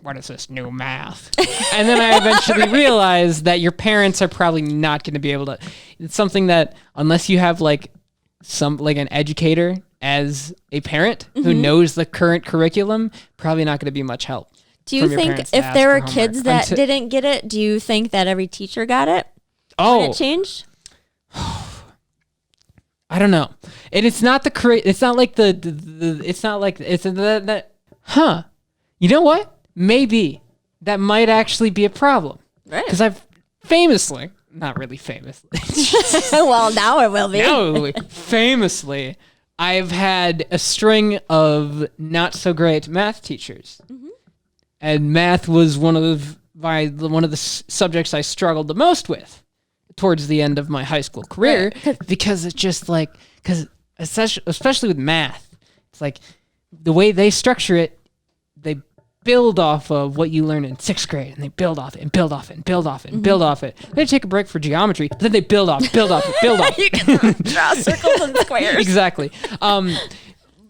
What is this new math? And then I eventually realized that your parents are probably not going to be able to. It's something that unless you have like an educator as a parent who knows the current curriculum, probably not going to be much help.
Do you think if there were kids that didn't get it, do you think that every teacher got it?
Oh,
it changed?
I don't know. And it's not it's not like it's not like it's huh. You know what? Maybe that might actually be a problem.
Right.
Because I've famously, not really famously.
Well, now it will be.
No, famously, I've had a string of not so great math teachers. And math was one of the subjects I struggled the most with towards the end of my high school career, because it's just like, especially with math, it's like the way they structure it, they build off of what you learn in 6th grade, and they build off it and build off it and build off it and build off it. They take a break for geometry, but then they build off it.
You can draw circles and squares.
Exactly.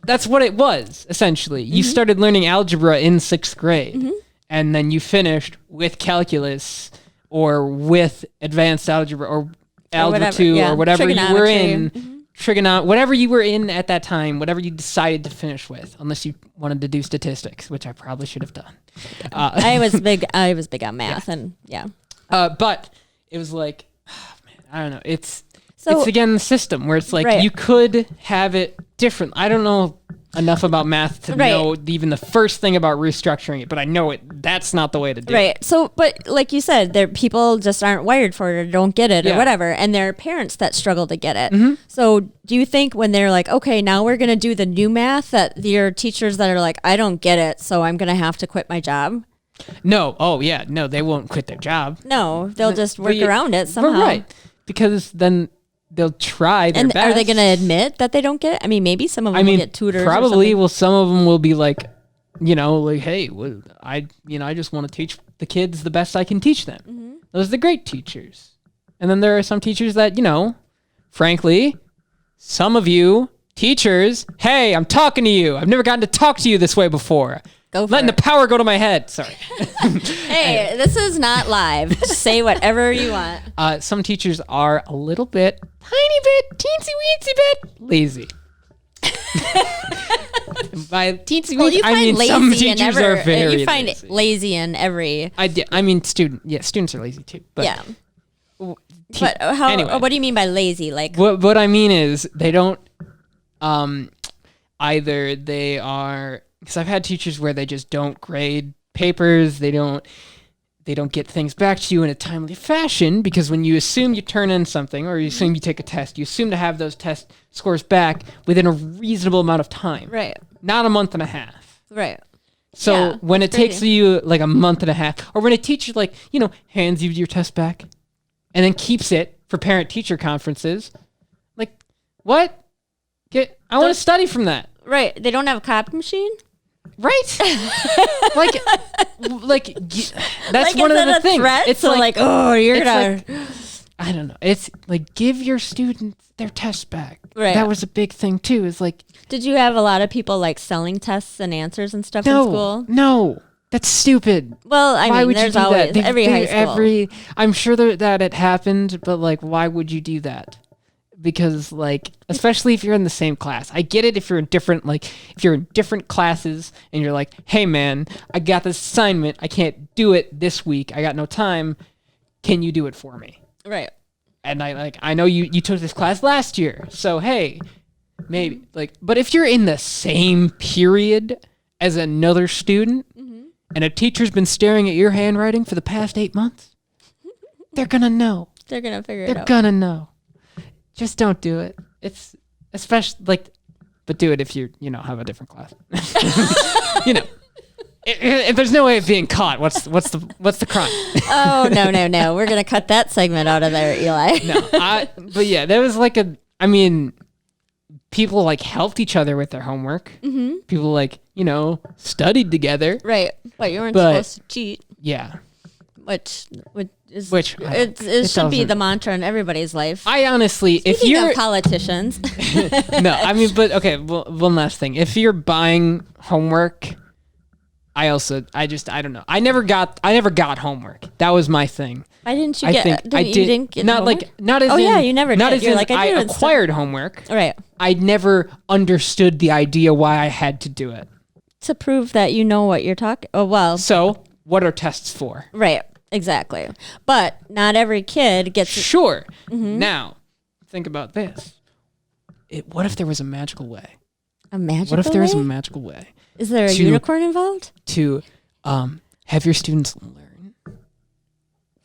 That's what it was, essentially. You started learning algebra in 6th grade, and then you finished with calculus or with advanced algebra or algebra 2 or whatever you were in. Whatever you were in at that time, whatever you decided to finish with, unless you wanted to do statistics, which I probably should have done.
I was big on math, and
but it was like, oh, man, I don't know. It's again the system where it's like you could have it different. I don't know enough about math to know even the first thing about restructuring it, but I know that's not the way to do it.
Right. So, but like you said, people just aren't wired for it or don't get it or whatever, and there are parents that struggle to get it. So do you think when they're like, okay, now we're going to do the new math, that your teachers that are like, I don't get it, so I'm going to have to quit my job?
No. Oh, yeah. No, they won't quit their job.
No, they'll just work around it somehow.
Right. Because then they'll try their best.
Are they going to admit that they don't get it? I mean, maybe some of them will get tutors.
Probably. Well, some of them will be like, hey, I just want to teach the kids the best I can teach them. Those are the great teachers. And then there are some teachers that, frankly, some of you teachers, hey, I'm talking to you. I've never gotten to talk to you this way before. Letting the power go to my head. Sorry.
Hey, this is not live. Just say whatever you want.
Some teachers are a little bit, tiny bit, teensy weensy bit lazy. By teensy weensy, I mean some teachers are very lazy.
You find it lazy in every.
Students are lazy too. But
yeah. But how?
Anyway,
what do you mean by lazy? Like
what I mean is they don't. Either they are. Because I've had teachers where they just don't grade papers. They don't they don't get things back to you in a timely fashion, because when you assume you turn in something or you assume you take a test, you assume to have those test scores back within a reasonable amount of time.
Right.
Not a month and a half.
Right.
So
Yeah,
when it takes you like a month and a half, or when a teacher like, hands you your test back and then keeps it for parent-teacher conferences, like, what? I want to study from that.
Right. They don't have a copy machine?
Right? That's
Like,
one
is
of
that
the
a
things.
threat?
It's
so you're
it's
gonna.
I don't know. It's like, give your students their tests back.
Right.
That was a big thing too. It's like,
Did you have a lot of people like selling tests and answers and stuff in school?
No, that's stupid.
Well, I
Why
mean,
would
there's
you do
always
that?
every high school.
I'm sure that it happened, but like, why would you do that? Because like, especially if you're in the same class. I get it if you're in different classes and you're like, hey man, I got this assignment. I can't do it this week. I got no time. Can you do it for me?
Right.
And I know you took this class last year. So hey, maybe but if you're in the same period as another student and a teacher's been staring at your handwriting for the past 8 months, they're going to know.
They're going to figure it
They're
out.
going to know. Just don't do it. It's especially but do it if you have a different class. If there's no way of being caught, what's the crime?
Oh, no. We're going to cut that segment out of there, Eli.
But yeah, there was people helped each other with their homework. Mm-hmm. People studied together.
Right. But you weren't supposed to cheat.
Yeah.
Which
it
should be the mantra in everybody's life.
I honestly, if you're
of politicians,
no, I mean, but okay. Well, one last thing. If you're buying homework, I don't know. I never got homework. That was my thing.
why didn't you
I
get?
think I did.
You didn't get
not
homework?
not as
Oh
in,
yeah, you never
not
did.
as
You're
in
like
I
do it
acquired homework.
Right.
I never understood the idea why I had to do it.
To prove that you know what you're talking. Oh well.
So what are tests for?
Right. Exactly. But not every kid gets.
Sure. Mm-hmm. Now, think about this. What if there was a magical way?
A magical
What if there was a
way?
magical way?
Is there a unicorn involved?
To have your students learn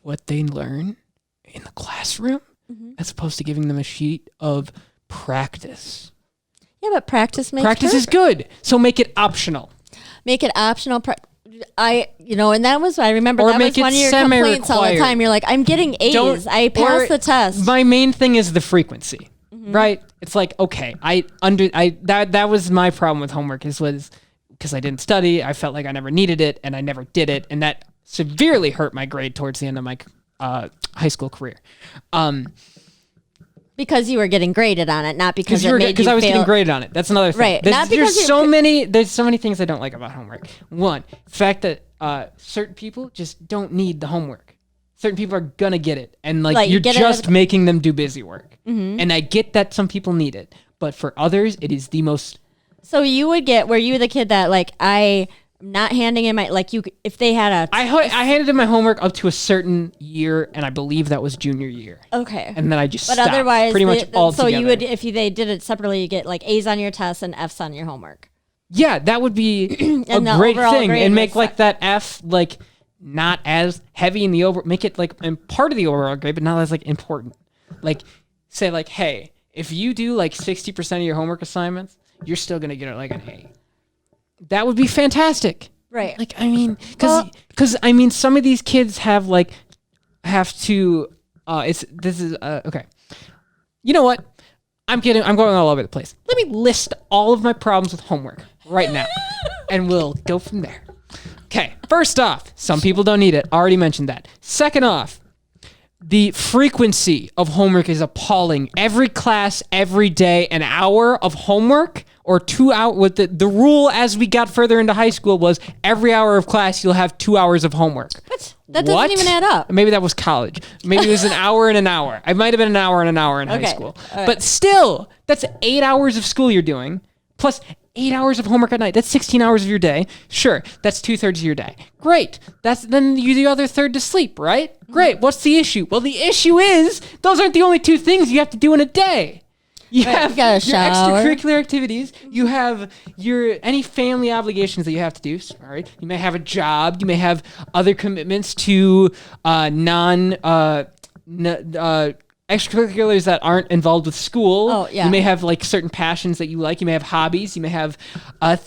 what they learn in the classroom as opposed to giving them a sheet of practice.
Yeah, but practice makes
Practice is good, so make it optional.
Make it optional. And that was, I remember
Or
that
make
was one
it
of your complaints all the
semi-required.
time. You're like, I'm getting A's. I passed the test.
My main thing is the frequency, right? It's like, okay, that was my problem with homework was because I didn't study. I felt like I never needed it and I never did it. And that severely hurt my grade towards the end of my high school career.
Because you were getting graded on it, not because it made you
because I was
fail.
getting graded on it. That's another thing.
Right. Not because
there's so many things I don't like about homework. One, the fact that certain people just don't need the homework. Certain people are gonna get it, and you're just making them do busy work. Mm-hmm. And I get that some people need it, but for others, it is the most.
So you would get, were you the kid that I'm not handing in my, if they had a...
I handed in my homework up to a certain year, and I believe that was junior year.
Okay.
And then I just
But
stopped,
otherwise,
pretty much all
so
together.
you would, if they did it separately, you get A's on your tests and F's on your homework.
Yeah, that would be a
the
great
overall
thing,
grade
and make
was
that F not as heavy in the make it part of the overall grade, but not as important. Say hey, if you do 60% of your homework assignments, you're still gonna get an A. That would be fantastic.
Right.
Because some of these kids have to. Okay. You know what? I'm going all over the place. Let me list all of my problems with homework right now, and we'll go from there. Okay. First off, some people don't need it. Already mentioned that. Second off, the frequency of homework is appalling. Every class, every day, an hour of homework or 2 hours. With the rule as we got further into high school was every hour of class, you'll have 2 hours of homework.
What? That doesn't even add up.
Maybe that was college. Maybe it was an hour and an hour. It might have been an hour and an hour in high school.
All right.
But still, that's 8 hours of school you're doing, plus 8 hours of homework at night. That's 16 hours of your day. Sure, that's 2/3 of your day. Great. Then you do the other third to sleep, right? Great. What's the issue? Well, the issue is those aren't the only two things you have to do in a day. You
Right,
have
you gotta
your
shower.
extracurricular activities. You have your any family obligations that you have to do. All right. You may have a job. You may have other commitments to extracurriculars that aren't involved with school.
Oh, yeah.
You may have like certain passions that you like. You may have hobbies. You may have.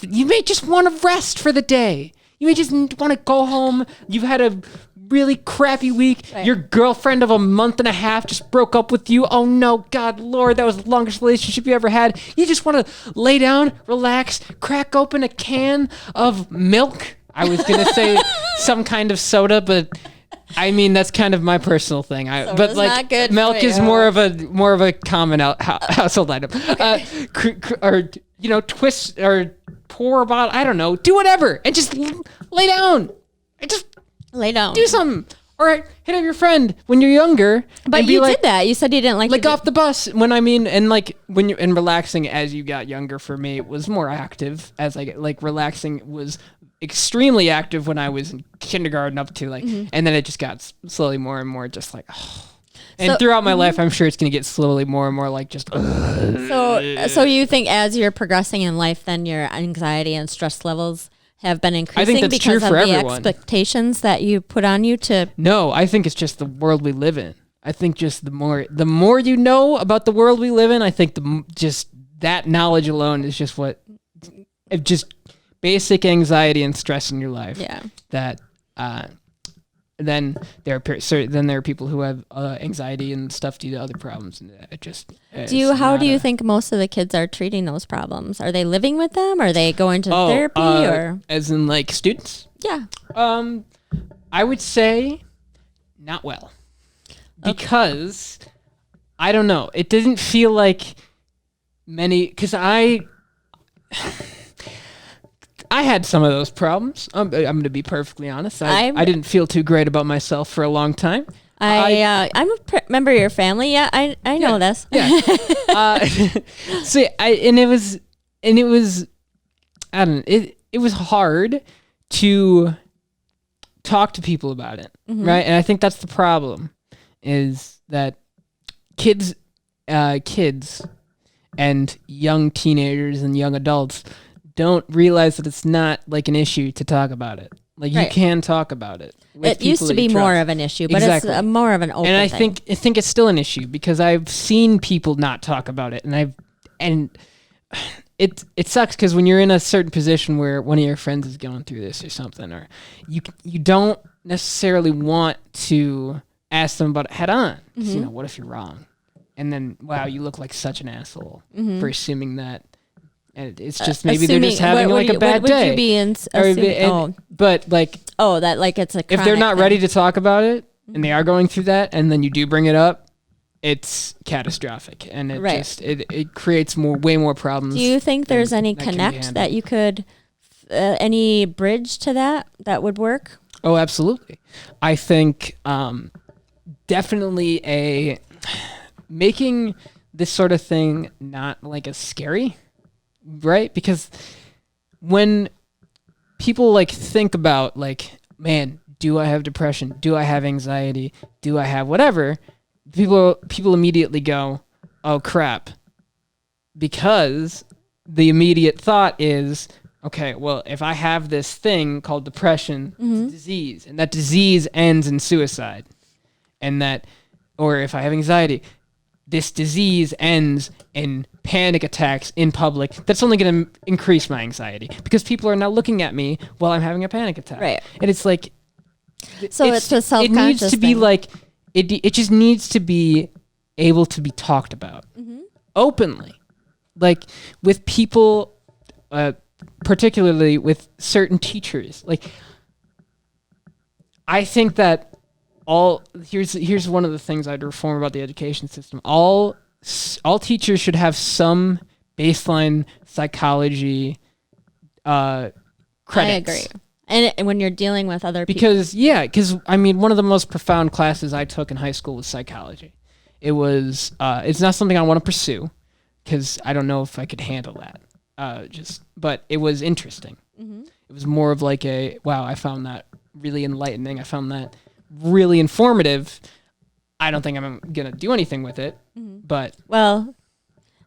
You may just want to rest for the day. You may just want to go home. You've had a really crappy week.
Right.
Your girlfriend of a month and a half just broke up with you. Oh no, God, Lord, that was the longest relationship you ever had. You just want to lay down, relax, crack open a can of milk. I was gonna say some kind of soda, but I mean that's kind of my personal thing. But like
not good
milk
for
is
you.
more of a common household item. Okay. Or twist or pour a bottle. I don't know. Do whatever and just lay down. And just
Lay down.
do something. Or hit up your friend when you're younger.
But
and be
you
like,
did that. You said you didn't like
like
to
off the bus when you're and relaxing as you got younger for me it was more active as I get like relaxing was extremely active when I was in kindergarten up to like and then it just got slowly more and more just like and
So-
throughout my life I'm sure it's gonna get slowly more and more like just
So you think as you're progressing in life, then your anxiety and stress levels have been increasing
that's true
because
for
of the
everyone.
expectations that you put on you to.
No, I think it's just the world we live in. I think just the more you know about the world we live in, I think just that knowledge alone is just just basic anxiety and stress in your life.
Yeah.
That then there are people who have anxiety and stuff due to other problems, and it just
How do you think most of the kids are treating those problems? Are they living with them? Are they going to therapy or?
as in like students?
Yeah.
I would say not well. Because I don't know. It didn't feel like because I had some of those problems. I'm going to be perfectly honest. I didn't feel too great about myself for a long time.
I'm a member of your family. Yeah, I know this.
Yeah. It was I don't know. It was hard to talk to people about it, right? And I think that's the problem. Is that kids and young teenagers and young adults don't realize that it's not like an issue to talk about it. Like you can talk about it.
It used to be more of an issue, but
Exactly.
it's more of an open
and I
thing.
think it's still an issue because I've seen people not talk about it, and it sucks because when you're in a certain position where one of your friends is going through this or something, or you don't necessarily want to ask them about it head on. 'Cause, what if you're wrong? And then, wow, you look like such an asshole for assuming that. And it's just maybe they're just having a bad day.
What would you be assuming?
But like,
that like it's a
if they're not
chronic
ready
thing.
to talk about it and they are going through that, and then you do bring it up, it's catastrophic, and it just it creates way more problems.
Do you think there's any
that can be
connect
handled.
that you could, any bridge to that would work?
Oh, absolutely. I think definitely making this sort of thing not like as scary, right? Because when people like think about like, man, do I have depression? Do I have anxiety? Do I have whatever? People immediately go, oh crap. Because the immediate thought is, okay, well, if I have this thing called depression, it's a disease, and that disease ends in suicide. Or if I have anxiety, this disease ends in panic attacks in public. That's only going to increase my anxiety because people are now looking at me while I'm having a panic attack.
Right.
And it's like,
So it's a self-conscious
it needs to be
thing.
like, it just needs to be able to be talked about openly, like with people, particularly with certain teachers. Like, I think that here's one of the things I'd reform about the education system. All teachers should have some baseline psychology credits.
I agree. And when you're dealing with other people.
Because I mean, one of the most profound classes I took in high school was psychology. It was, it's not something I want to pursue because I don't know if I could handle that. But it was interesting. It was more of like wow, I found that really enlightening. I found that really informative. I don't think I'm going to do anything with it, but.
Well,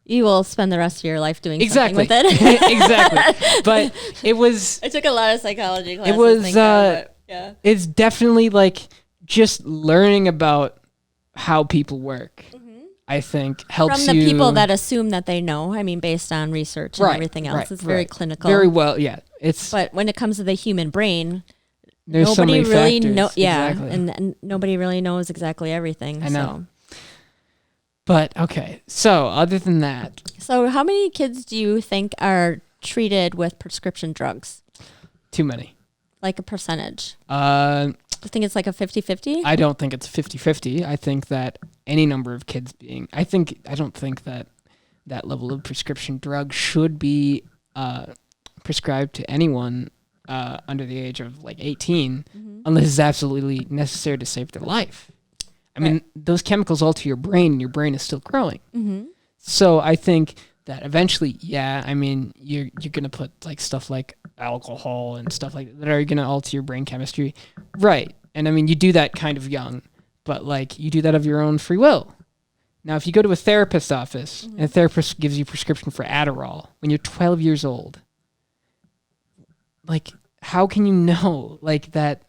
You will spend the rest of your life doing
Exactly.
something with it.
Exactly. But it was.
I took a lot of psychology classes.
It was.
Yeah.
It's definitely like just learning about how people work. I think helps
from the
you,
people that assume that they know. I mean, based on research and everything else, it's very clinical.
Very well, yeah.
But when it comes to the human brain,
there's
nobody
so many
really
factors.
know. Yeah,
Exactly.
and nobody really knows exactly everything.
I know. But okay, so other than that,
So how many kids do you think are treated with prescription drugs?
too many.
Like a percentage?
I
You think it's like a 50-50?
I don't think it's 50-50. I think that any number of kids being, I don't think that that level of prescription drug should be prescribed to anyone under the age of like 18 unless it's absolutely necessary to save their life. I mean, those chemicals alter your brain and your brain is still growing. So I think that eventually, I mean, you're going to put like stuff like alcohol and stuff like that are going to alter your brain chemistry. Right. And I mean, you do that kind of young, but like you do that of your own free will. Now, if you go to a therapist's office and a therapist gives you a prescription for Adderall when you're 12 years old, like, how can you know like that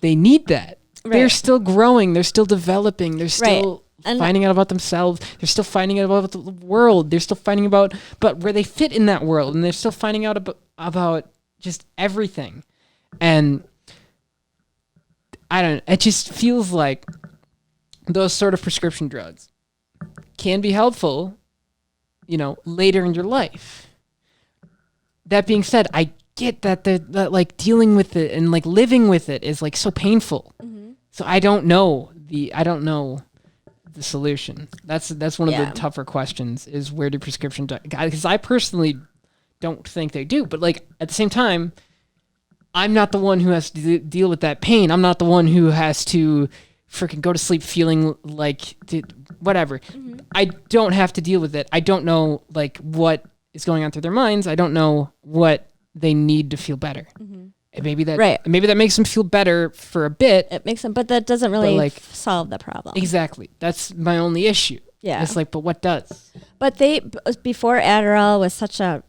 they need that? Right. They're still growing. They're still developing. They're still finding out about themselves. They're still finding out about the world. They're still finding about where they fit in that world. And they're still finding out about just everything. And I don't know. It just feels like those sort of prescription drugs can be helpful, later in your life. That being said, I get that like dealing with it and like living with it is like so painful. So I don't know the solution. That's one of the tougher questions is where do prescription drugs, because I personally don't think they do, but like at the same time, I'm not the one who has to deal with that pain. I'm not the one who has to freaking go to sleep feeling like whatever. I don't have to deal with it. I don't know like what is going on through their minds. I don't know what they need to feel better. And maybe that makes them feel better for a bit.
It makes them, but that doesn't really solve the problem.
Exactly. That's my only issue. Yeah. It's like, but what does?
But before Adderall was such a,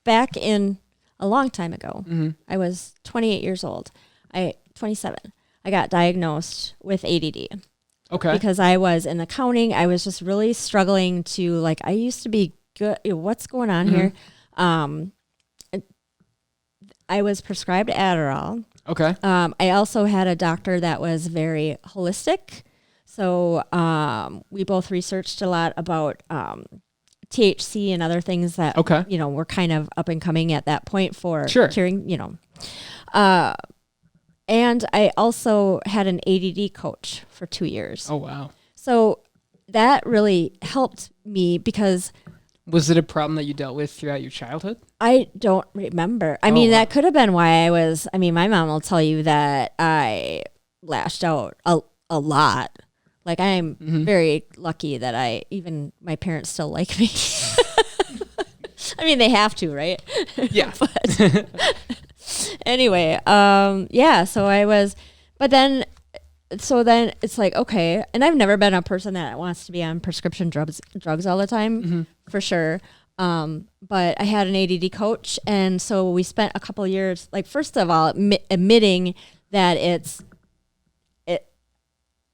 back in a long time ago, I was 28 years old. 27. I got diagnosed with ADD.
Okay.
Because I was in accounting. I was just really struggling to like, I used to be good. What's going on here? I was prescribed Adderall.
Okay.
I also had a doctor that was very holistic. So we both researched a lot about THC and other things that, were kind of up and coming at that point for curing, and I also had an ADD coach for 2 years.
Oh, wow. So
that really helped me because...
Was it a problem that you dealt with throughout your childhood?
I don't remember. I mean, that could have been why my mom will tell you that I lashed out a lot. Like, I'm very lucky that my parents still like me. I mean, they have to, right?
Yeah.
But anyway, so I was, but then, then it's like, okay. And I've never been a person that wants to be on prescription drugs all the time, for sure. But I had an ADD coach. And so we spent a couple of years, like, first of all, admitting that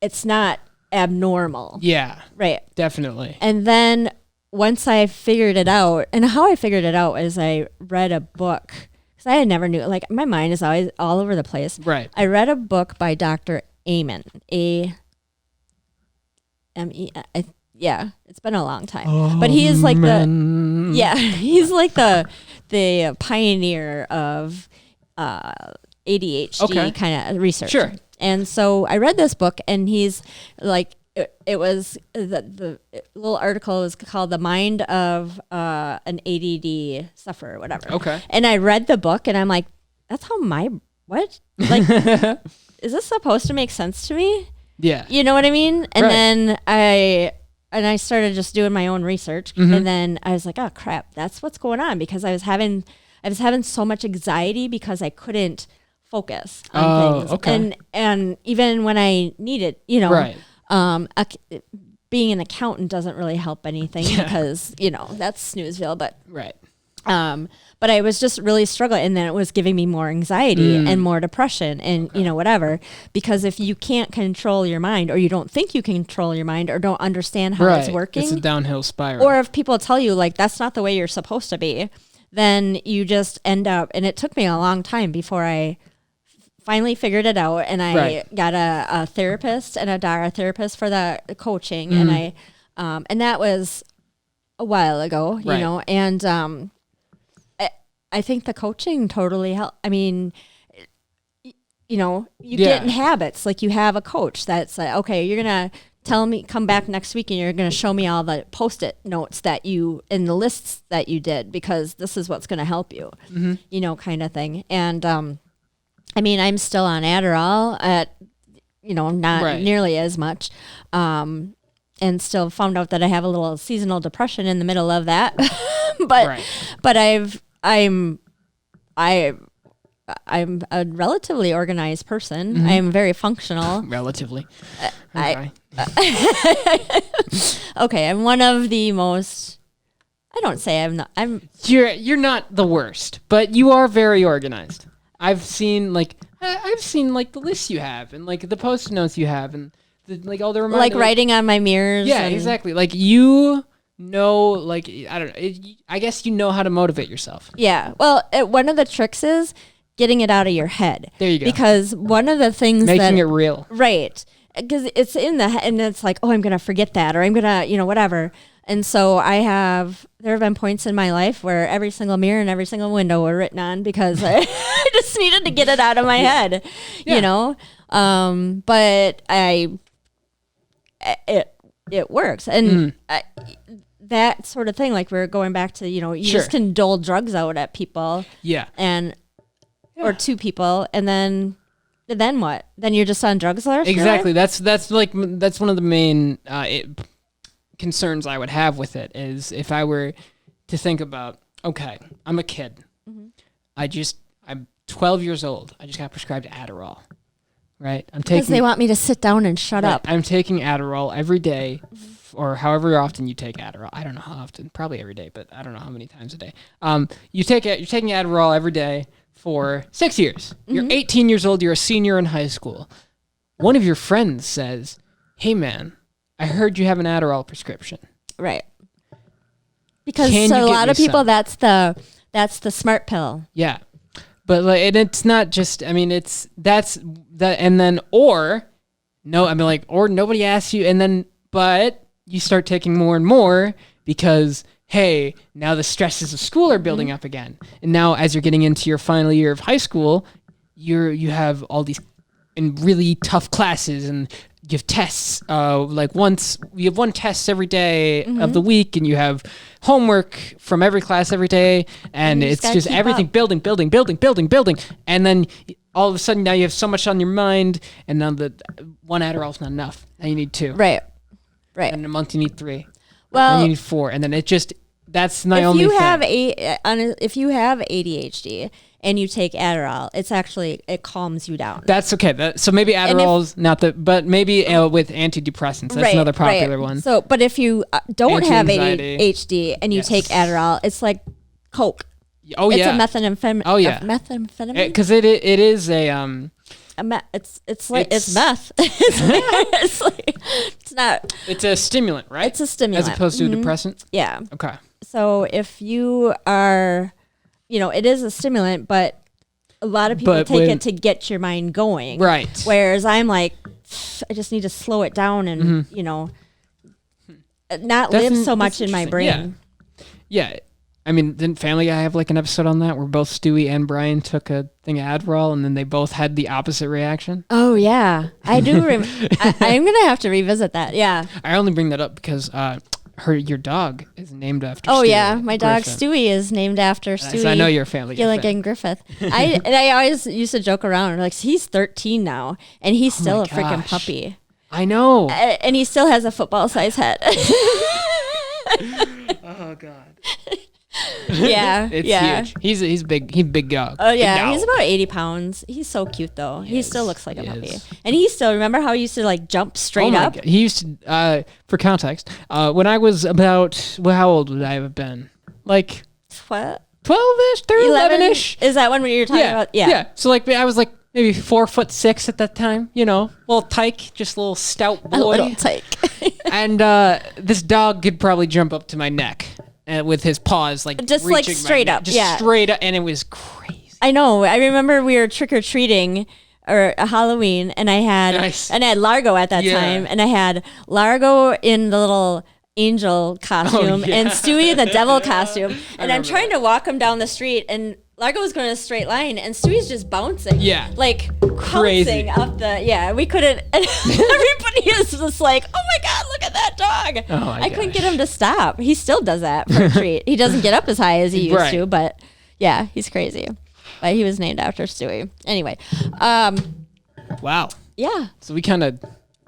it's not abnormal.
Yeah.
Right.
Definitely.
And then once I figured it out, and how I figured it out is I read a book, because I never knew, like, my mind is always all over the place.
Right.
I read a book by Dr. Amen, A-M-E, it's been a long time. But he is like he's like the pioneer of ADHD kind of research. Sure. And so I read this book, and he's like, it was the little article was called "The Mind of an ADD Sufferer," or whatever. Okay. And I read the book, and I'm like, that's how what? Like, is this supposed to make sense to me?
Yeah.
You know what I mean? And then I started just doing my own research, and then I was like, oh crap, that's what's going on, because I was having so much anxiety because I couldn't focus on things. Okay. And even when I needed, being an accountant doesn't really help anything because, that's snoozeville, but
Right.
but I was just really struggling, and then it was giving me more anxiety and more depression and, whatever, because if you can't control your mind, or you don't think you can control your mind, or don't understand how it's working.
It's a downhill spiral.
Or if people tell you, like, that's not the way you're supposed to be, then you just end up, and it took me a long time before I finally figured it out, and I got a therapist and a therapist for the coaching, and and that was a while ago, you know, and I think the coaching totally helped. I mean, you get in habits. Like, you have a coach that's like, okay, you're going to come back next week and you're going to show me all the Post-it notes and the lists that you did, because this is what's going to help you, kind of thing. And, I mean, I'm still on Adderall at, not nearly as much. And still found out that I have a little seasonal depression in the middle of that. but I'm a relatively organized person. I'm very functional.
Relatively.
Okay, I'm one of the most. I don't say I'm not.
You're not the worst, but you are very organized. I've seen the lists you have, and like the post notes you have, and all the reminders.
Like writing on my mirrors.
Yeah, exactly. Like, you know, like, I don't know. I guess you know how to motivate yourself.
Yeah. Well, one of the tricks is getting it out of your head.
There you go.
Because one of the things
making it real.
Right. Because it's in the head, and it's like, oh, I'm going to forget that, or I'm going to, whatever. And so there have been points in my life where every single mirror and every single window were written on, because I just needed to get it out of my head, but it works. And that sort of thing, like, we're going back to, you just can dole drugs out at people.
Yeah.
Or to people, and then what? Then you're just on drugs the rest of your
Exactly.
life?
That's one of the main concerns I would have with it, is if I were to think about, okay, I'm a kid. I'm 12 years old. I just got prescribed Adderall. Right?
Because they want me to sit down and shut up.
I'm taking Adderall every day, or however often you take Adderall. I don't know how often. Probably every day, but I don't know how many times a day. You're taking Adderall every day for 6 years. You're 18 years old. You're a senior in high school. One of your friends says, "Hey, man, I heard you have an Adderall prescription."
Right. Because a lot of people, that's the smart pill.
Yeah. But and it's not just, I mean, that's that, and then, or nobody asks you, but you start taking more and more because, hey, now the stresses of school are building up again. And now, as you're getting into your final year of high school, you have all these really tough classes, and you have tests. You have one test every day of the week, and you have homework from every class every day, and it's just everything building, and then all of a sudden now you have so much on your mind, and now the one Adderall's not enough. Now you need 2.
Right.
And in a month you need 3.
Well,
and you need 4, and then that's my only thing.
If you have ADHD and you take Adderall, it calms you down.
That's okay. So maybe Adderall's but maybe with antidepressants. That's another popular one.
So, but if you don't have ADHD and you take Adderall, it's like Coke.
Oh,
it's
yeah.
It's a methamphetamine.
Oh, yeah.
Methamphetamine?
Because it is a...
it's meth. It's not.
It's a stimulant, right?
It's a stimulant.
As opposed to a depressant?
Yeah.
Okay.
So if you are, it is a stimulant, but a lot of people take it to get your mind going.
Right.
Whereas I'm like, I just need to slow it down and, not live so much in my brain.
Yeah. I mean, didn't Family Guy have like an episode on that where both Stewie and Brian took a thing of Adderall and then they both had the opposite reaction?
Oh, yeah. I do. I'm going to have to revisit that. Yeah.
I only bring that up because your dog is named after
Oh,
Stewie
yeah. My dog
Griffith.
Stewie is named after Stewie.
So I know you're a Family Guy fan.
Gilligan Griffith. I always used to joke around. Like, he's 13 now, and he's still a freaking puppy.
I know.
And he still has a football-sized head.
Oh, God.
Yeah,
It's
yeah.
huge. He's big. He's a big dog.
Oh yeah,
Big dog.
he's about 80 pounds. He's so cute though. He still looks like a
he
puppy.
is.
And he still remember how he used to like jump straight
my
up.
God. He used to. For context, when I was about, well, how old would I have been? Like
What?
12ish, 11ish.
Is that one where you're talking about? Yeah.
So like I was like maybe 4'6" at that time. You know, little tyke, just a little stout boy.
A little tyke.
And this dog could probably jump up to my neck with his paws, like
Just, like,
reaching my
straight
neck.
up,
just
yeah.
straight up, and it was crazy.
I know. I remember we were trick or treating or a Halloween, and I had
Nice.
Largo at that
Yeah.
time, and I had Largo in the little angel costume
yeah.
and Stewie in the devil costume, and I'm
remember
trying to walk him down the street, and Largo was going in a straight line, and Stewie's just bouncing.
Yeah.
Like
Crazy.
bouncing up the, yeah, we couldn't, and everybody is just like, oh my God, look at that dog.
Oh my
I couldn't
gosh.
get him to stop. He still does that for a treat. He doesn't get up as high as he used
Right.
to, but yeah, he's crazy. But he was named after Stewie. Anyway,
Wow.
yeah,
So we kind of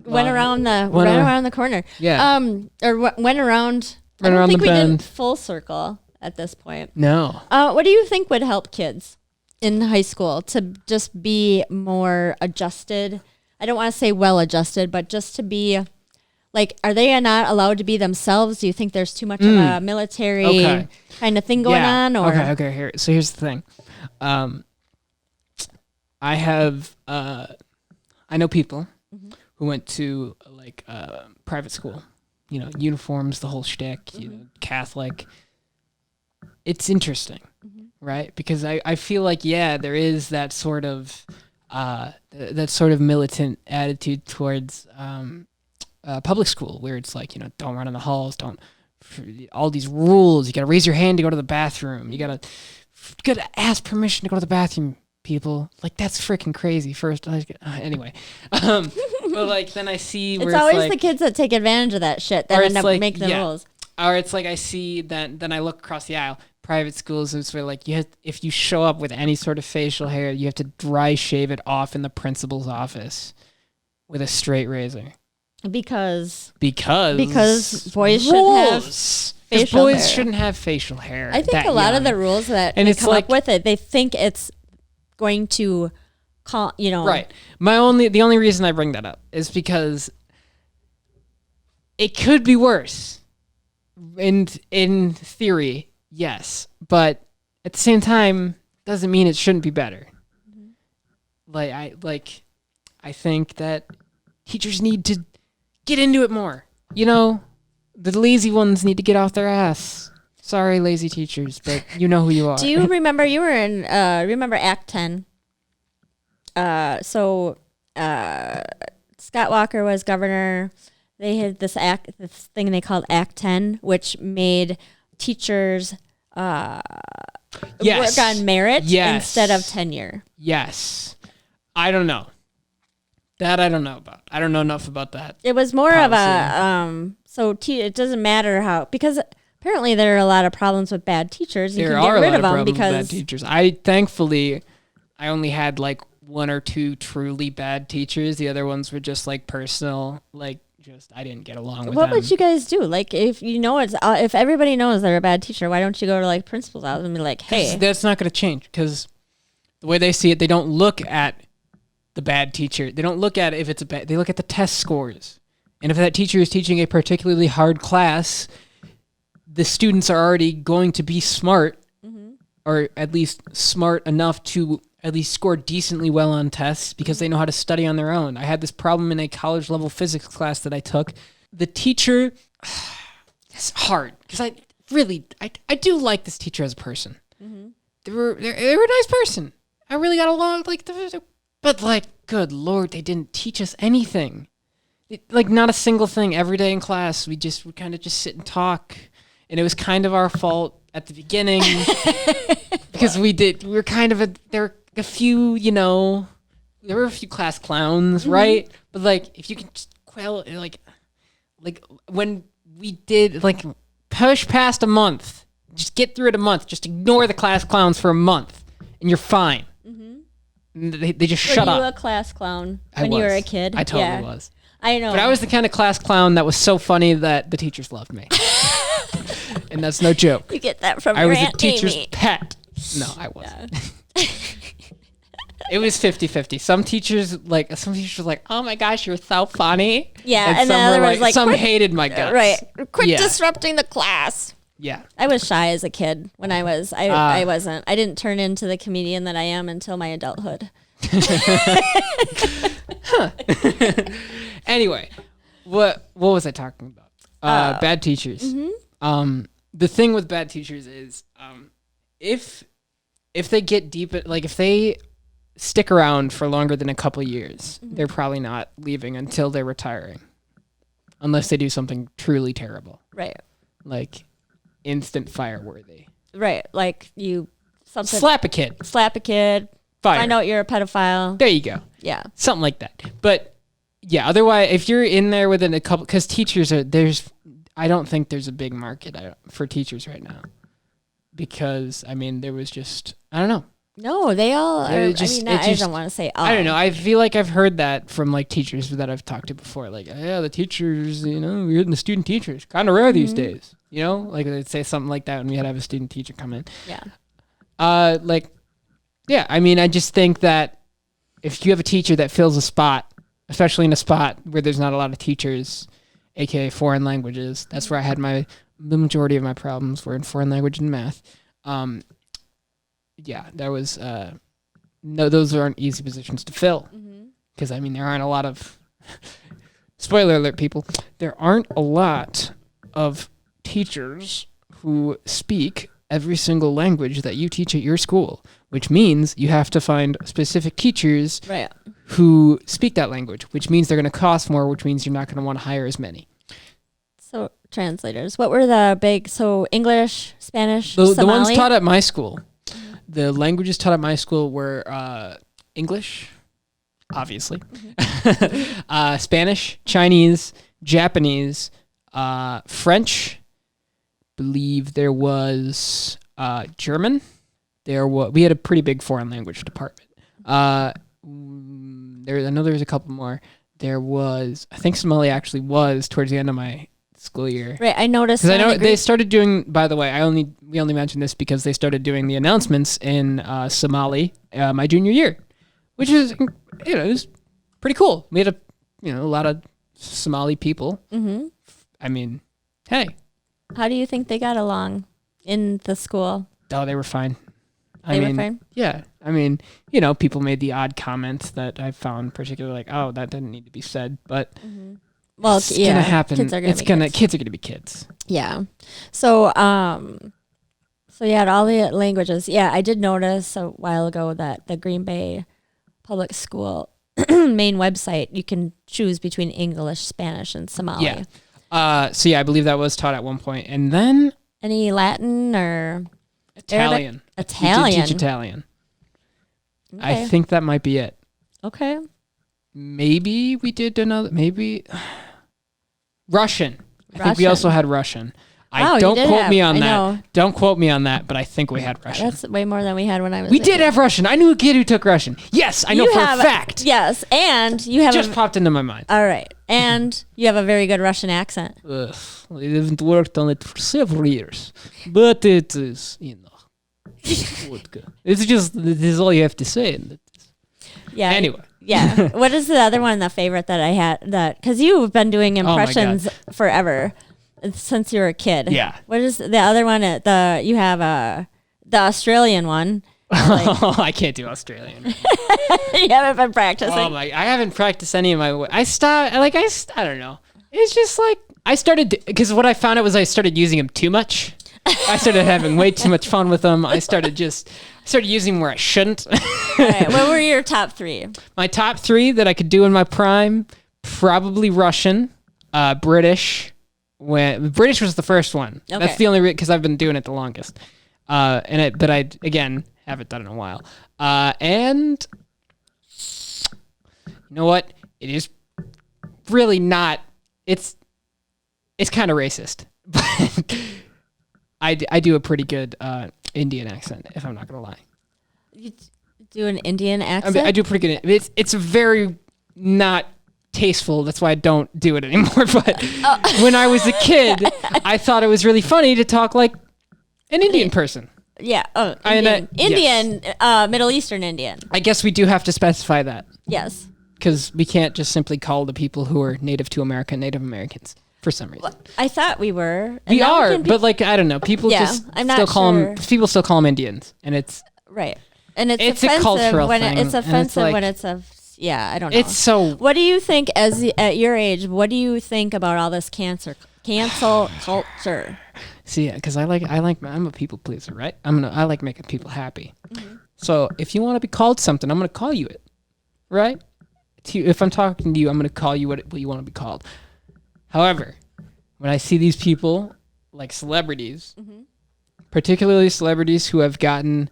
went around the
went around-
around the corner.
Yeah.
Went around. I
Went
don't
around
think
the
we
bend.
did full circle at this point.
No.
What do you think would help kids in high school to just be more adjusted? I don't want to say well adjusted, but just to be like, are they not allowed to be themselves? Do you think there's too much of a military
Okay.
kind of thing going on? Or
Okay. Here's the thing. I have I know people who went to like private school. You know, uniforms, the whole shtick. You know, Catholic. It's interesting, right? Because I feel like there is that sort of militant attitude towards public school, where it's like, you know, don't run in the halls, don't all these rules. You got to raise your hand to go to the bathroom. You got to ask permission to go to the bathroom. People, like, that's freaking crazy. First, anyway, but like then I see where
it's always
like,
the kids that take advantage of that shit that
Or
end
it's
up
like-
making the
yeah.
rules.
or it's like I see that. Then I look across the aisle. Private schools, it's where like if you show up with any sort of facial hair, you have to dry shave it off in the principal's office with a straight razor.
Because
Because
boys shouldn't have
rules. 'Cause
facial
boys
hair.
shouldn't have facial hair.
I think
that
a lot of
young.
the rules that
And
they
it's
come
like-
up with it, they think it's going to call, you know.
Right. The only reason I bring that up is because it could be worse. And in theory, yes, but at the same time, doesn't mean it shouldn't be better. I think that teachers need to get into it more. You know, the lazy ones need to get off their ass. Sorry, lazy teachers, but you know who you are.
Do you remember you were in remember Act 10? Scott Walker was governor. They had this thing they called Act 10, which made teachers
Yes.
work on merit
Yes.
instead of tenure.
Yes. I don't know. That I don't know about. I don't know enough about that.
It was more of
Policy.
a it doesn't matter how, because apparently there are a lot of problems with bad teachers. You
There
can get
are a
rid
lot
of
of
them
problems with bad
because
teachers. Thankfully, I only had like one or two truly bad teachers. The other ones were just like personal, like just I didn't get along with
what
them.
would you guys do? Like, if you know if everybody knows they're a bad teacher, why don't you go to like principal's office and be like, hey,
That's not going to change because the way they see it, they don't look at the bad teacher. They don't look at if it's a bad. They look at the test scores, and if that teacher is teaching a particularly hard class, the students are already going to be smart, or at least smart enough to at least score decently well on tests because they know how to study on their own. I had this problem in a college level physics class that I took. The teacher, it's hard because I do like this teacher as a person. They were a nice person. I really got along but like, good Lord, they didn't teach us anything. Like not a single thing. Every day in class, we kind of just sit and talk, and it was kind of our fault at the beginning because there were a few, you know, there were a few class clowns, right? But like, if you can just quell, like when we did like push past a month, just get through it a month, just ignore the class clowns for a month, and you're fine. And they just shut
were you
up.
a class clown
I
when you were
was.
a kid?
I totally
Yeah.
was.
I know.
But I was the kind of class clown that was so funny that the teachers loved me. And that's no joke.
You get that from
I
your
was a
Aunt
teacher's
Amy.
pet. No, I wasn't. It was 50-50. Some teachers were like, oh my gosh, you're so funny.
Yeah,
and
and
some
the other
were
was like,
some
quit-
hated my guts.
Right. Quit
Yeah.
disrupting the class.
Yeah.
I was shy as a kid when I wasn't. I didn't turn into the comedian that I am until my adulthood.
Anyway, what was I talking about? Bad teachers.
Mm-hmm.
The thing with bad teachers is if they get deep, if they stick around for longer than a couple years,
Mm-hmm.
they're probably not leaving until they're retiring, unless they do something truly terrible,
Right.
like instant fire worthy.
Right. Like you something
Slap a kid,
slap a kid,
fire.
find out you're a pedophile.
There you go.
Yeah.
Something like that. But yeah, otherwise, if you're in there within a couple, because teachers I don't think there's a big market for teachers right now. Because, I mean, there was just, I don't know.
No, they all are. I don't want to say all.
I don't know. I feel like I've heard that from like teachers that I've talked to before. Like, yeah, the teachers, we're getting the student teachers. Kind of rare these days. Like they'd say something like that when we had to have a student teacher come in.
Yeah.
Yeah, I mean, I just think that if you have a teacher that fills a spot, especially in a spot where there's not a lot of teachers, aka foreign languages, that's where I had the majority of my problems were in foreign language and math. Yeah, there was no, those aren't easy positions to fill because I mean there aren't a lot of spoiler alert, people. There aren't a lot of teachers who speak every single language that you teach at your school, which means you have to find specific teachers
Right.
who speak that language, which means they're going to cost more, which means you're not going to want to hire as many.
So translators, what were the big? So English, Spanish,
The
Somali?
ones taught at my school, the languages taught at my school were English, obviously, Spanish, Chinese, Japanese, French. Believe there was German. We had a pretty big foreign language department. I know there was a couple more. There was, I think Somali actually was towards the end of my school year.
Right, I noticed.
Because I know they started doing. By the way, we only mentioned this because they started doing the announcements in Somali my junior year, which is it was pretty cool. We had a lot of Somali people.
Mm-hmm.
I mean, hey.
How do you think they got along in the school?
Oh, they were fine.
They were fine?
Yeah. I mean, people made the odd comments that I found particularly like, oh, that didn't need to be said, but
Well,
it's gonna happen.
Kids are gonna
Kids are gonna be kids.
Yeah. So, so yeah, all the languages. Yeah, I did notice a while ago that the Green Bay Public School main website, you can choose between English, Spanish, and Somali.
Yeah. So yeah, I believe that was taught at one point, and then
Any Latin or
Italian.
Arabic? Italian.
We did teach Italian.
Okay.
I think that might be it.
Okay.
Maybe we did another. Maybe Russian. I think we
Russian.
also had Russian.
Wow, you
Don't
did
quote
have-
me on
I
that.
know.
Don't quote me on that, but I think we had Russian.
That's way more than we had when I was.
We
a
did
kid.
have Russian. I knew a kid who took Russian. Yes, I know
You
for
have-
a fact.
Yes, and you have
Just popped into my mind.
all right, and you have a very good Russian accent.
Ugh, I haven't worked on it for several years, but it is, vodka. This is all you have to say.
Yeah.
Anyway.
Yeah. What is the other one, the favorite that I had? Because you've been doing
my God.
impressions forever, since you were a kid.
Yeah.
What is the other one? You have the Australian one.
I can't do Australian.
You haven't been practicing.
Oh my! I haven't practiced any of my. I stopped. I don't know. It's just like I started because what I found out was I started using them too much. I started having way too much fun with them. I started using them where I shouldn't.
All right. What were your top three?
My top three that I could do in my prime, probably Russian, British. British was the first one.
Okay.
That's the only because I've been doing it the longest. But I again haven't done it in a while. And you know what? It is really not. It's kind of racist, but I do a pretty good Indian accent. If I'm not gonna lie,
You do an Indian
I
accent?
mean, I do pretty good. It's a very not distasteful. That's why I don't do it anymore. But when I was a kid, I thought it was really funny to talk like an Indian person.
Yeah. Oh, Indian, Middle Eastern Indian.
I guess we do have to specify that.
Yes.
Because we can't just simply call the people who are native to America Native Americans for some reason.
Well, I thought we were.
We are, but like I don't know. People call them. People still call them Indians, and it's
right. And it's
a cultural thing.
It's offensive when it's a. Yeah, I don't know.
It's so.
What do you think at your age? What do you think about all this cancel culture?
See, yeah, because I'm a people pleaser, right? I like making people happy. Mm-hmm. So if you want to be called something, I'm gonna call you it, right? If I'm talking to you, I'm gonna call you what you want to be called. However, when I see these people like celebrities, mm-hmm. particularly celebrities who have gotten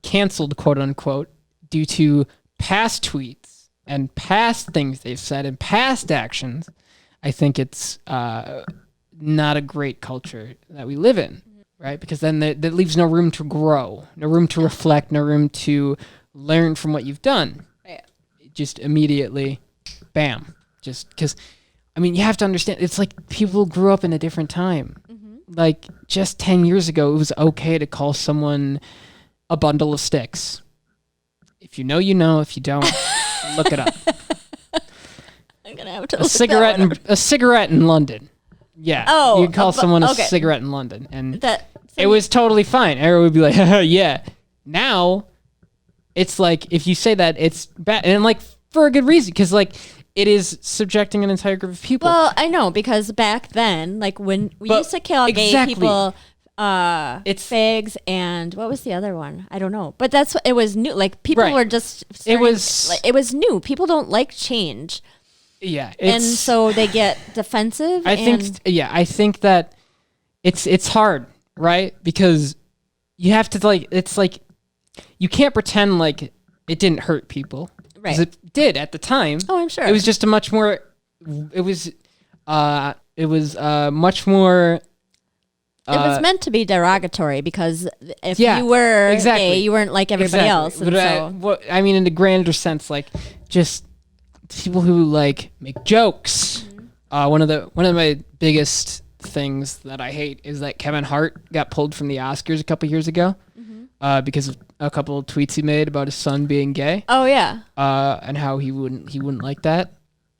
canceled, quote unquote, due to past tweets and past things they've said and past actions, I think it's not a great culture that we live in, right? Because then that leaves no room to grow, no room to reflect, no room to learn from what you've done. Yeah. Just immediately, bam. Just because, I mean, you have to understand, it's like people grew up in a different time. Mm-hmm. Like just 10 years ago, it was okay to call someone a bundle of sticks. If you know, you know. If you don't, look it up.
I'm gonna have to
a cigarette in London. Yeah.
Oh,
you can call someone a cigarette in London, and it was totally fine. Everyone would be like, "Yeah." Now, it's like if you say that, it's bad, and like for a good reason, because like it is subjecting an entire group of people.
Well, I know because back then, like when we used to call gay people. It's fags and what was the other one? I don't know, but that's what it was new. Like people were just it was new. People don't like change.
Yeah,
and so they get defensive.
I think that it's hard, right? Because you have to like it's like you can't pretend like it didn't hurt people, right? Because it did at the time.
Oh, I'm sure.
It was just a much more. It was much more.
It was meant to be derogatory because if you were gay, you weren't like everybody else. And
I mean, in the grander sense, like just people who like make jokes. Mm-hmm. One of my biggest things that I hate is that Kevin Hart got pulled from the Oscars a couple years ago because of a couple of tweets he made about his son being gay.
Oh yeah,
and how he wouldn't like that,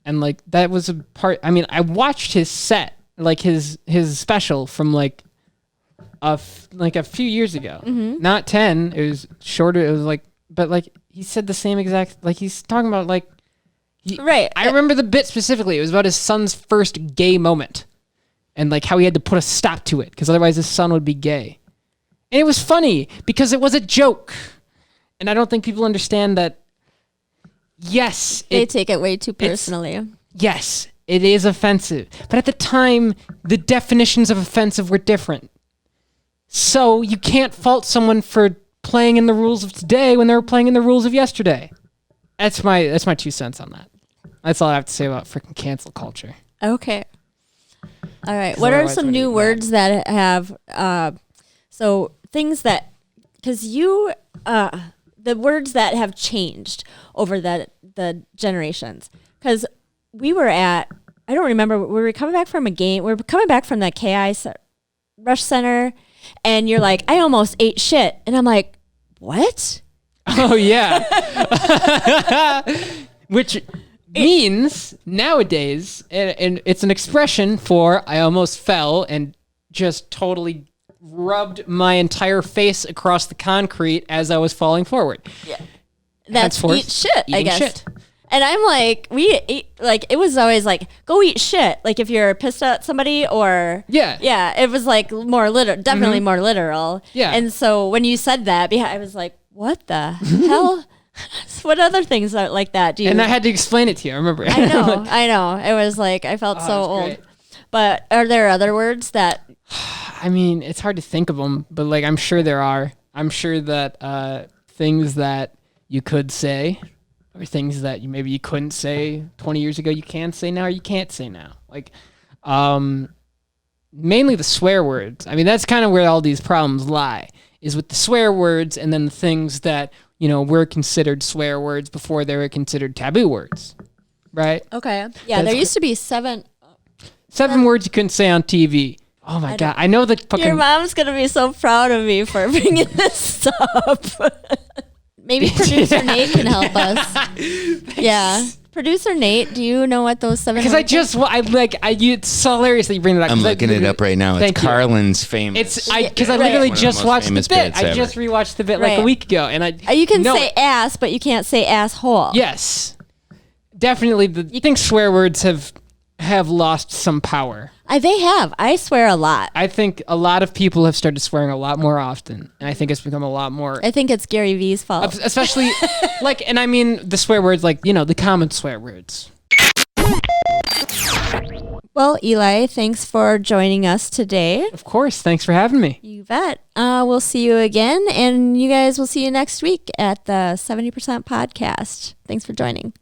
and like that was a part. I mean, I watched his set, like his special from like a few years ago, not 10. It was shorter. It was like, but like he said the same exact, like he's talking about like,
right.
I remember the bit specifically. It was about his son's first gay moment and like how he had to put a stop to it because otherwise his son would be gay. And it was funny because it was a joke. And I don't think people understand that. Yes.
They take it way too personally.
Yes, it is offensive. But at the time, the definitions of offensive were different. So you can't fault someone for playing in the rules of today when they were playing in the rules of yesterday. That's my 2 cents on that. That's all I have to say about freaking cancel culture.
Okay. All right. What are some new words that have so things that because you the words that have changed over the generations because we were at I don't remember we were coming back from a game we were coming back from the KI Rush Center. And you're like, I almost ate shit. And I'm like, what?
Oh, yeah. Which means nowadays, and it's an expression for I almost fell and just totally rubbed my entire face across the concrete as I was falling forward. Yeah.
That's eat shit, I guess.
Shit.
And I'm like, it was always like, go eat shit. Like if you're pissed at somebody or. Yeah, it was like more literal, definitely more literal. Yeah. And so when you said that, I was like, what the hell? What other things are like that do you?
And I had to explain it to you, I remember.
I know. It was like, I felt so old. Great. But are there other words that.
I mean, it's hard to think of them, but like I'm sure there are. I'm sure that things that you could say. Or things that maybe you couldn't say 20 years ago, you can say now, or you can't say now. Like, mainly the swear words. I mean, that's kind of where all these problems lie, is with the swear words and then the things that, were considered swear words before they were considered taboo words, right?
Okay. Yeah, there used to be 7.
7 words you couldn't say on TV. Oh my God. I know that fucking.
Your mom's going to be so proud of me for bringing this up. Maybe producer Nate can help us. Yeah. Producer Nate, do you know what those 7
Because it's so hilarious that you bring that up.
I'm looking it up right now. It's Carlin's famous.
Because I literally just watched the bit. I just rewatched the bit like a week ago. And
you can say ass, but you can't say asshole.
Yes. Definitely. You think swear words have lost some power?
They have. I swear a lot.
I think a lot of people have started swearing a lot more often, and I think it's become a lot more.
I think it's Gary V's fault,
especially and I mean the swear words, the common swear words.
Well, Eli, thanks for joining us today.
Of course, thanks for having me.
You bet. We'll see you again, and you guys will see you next week at the 70% podcast. Thanks for joining.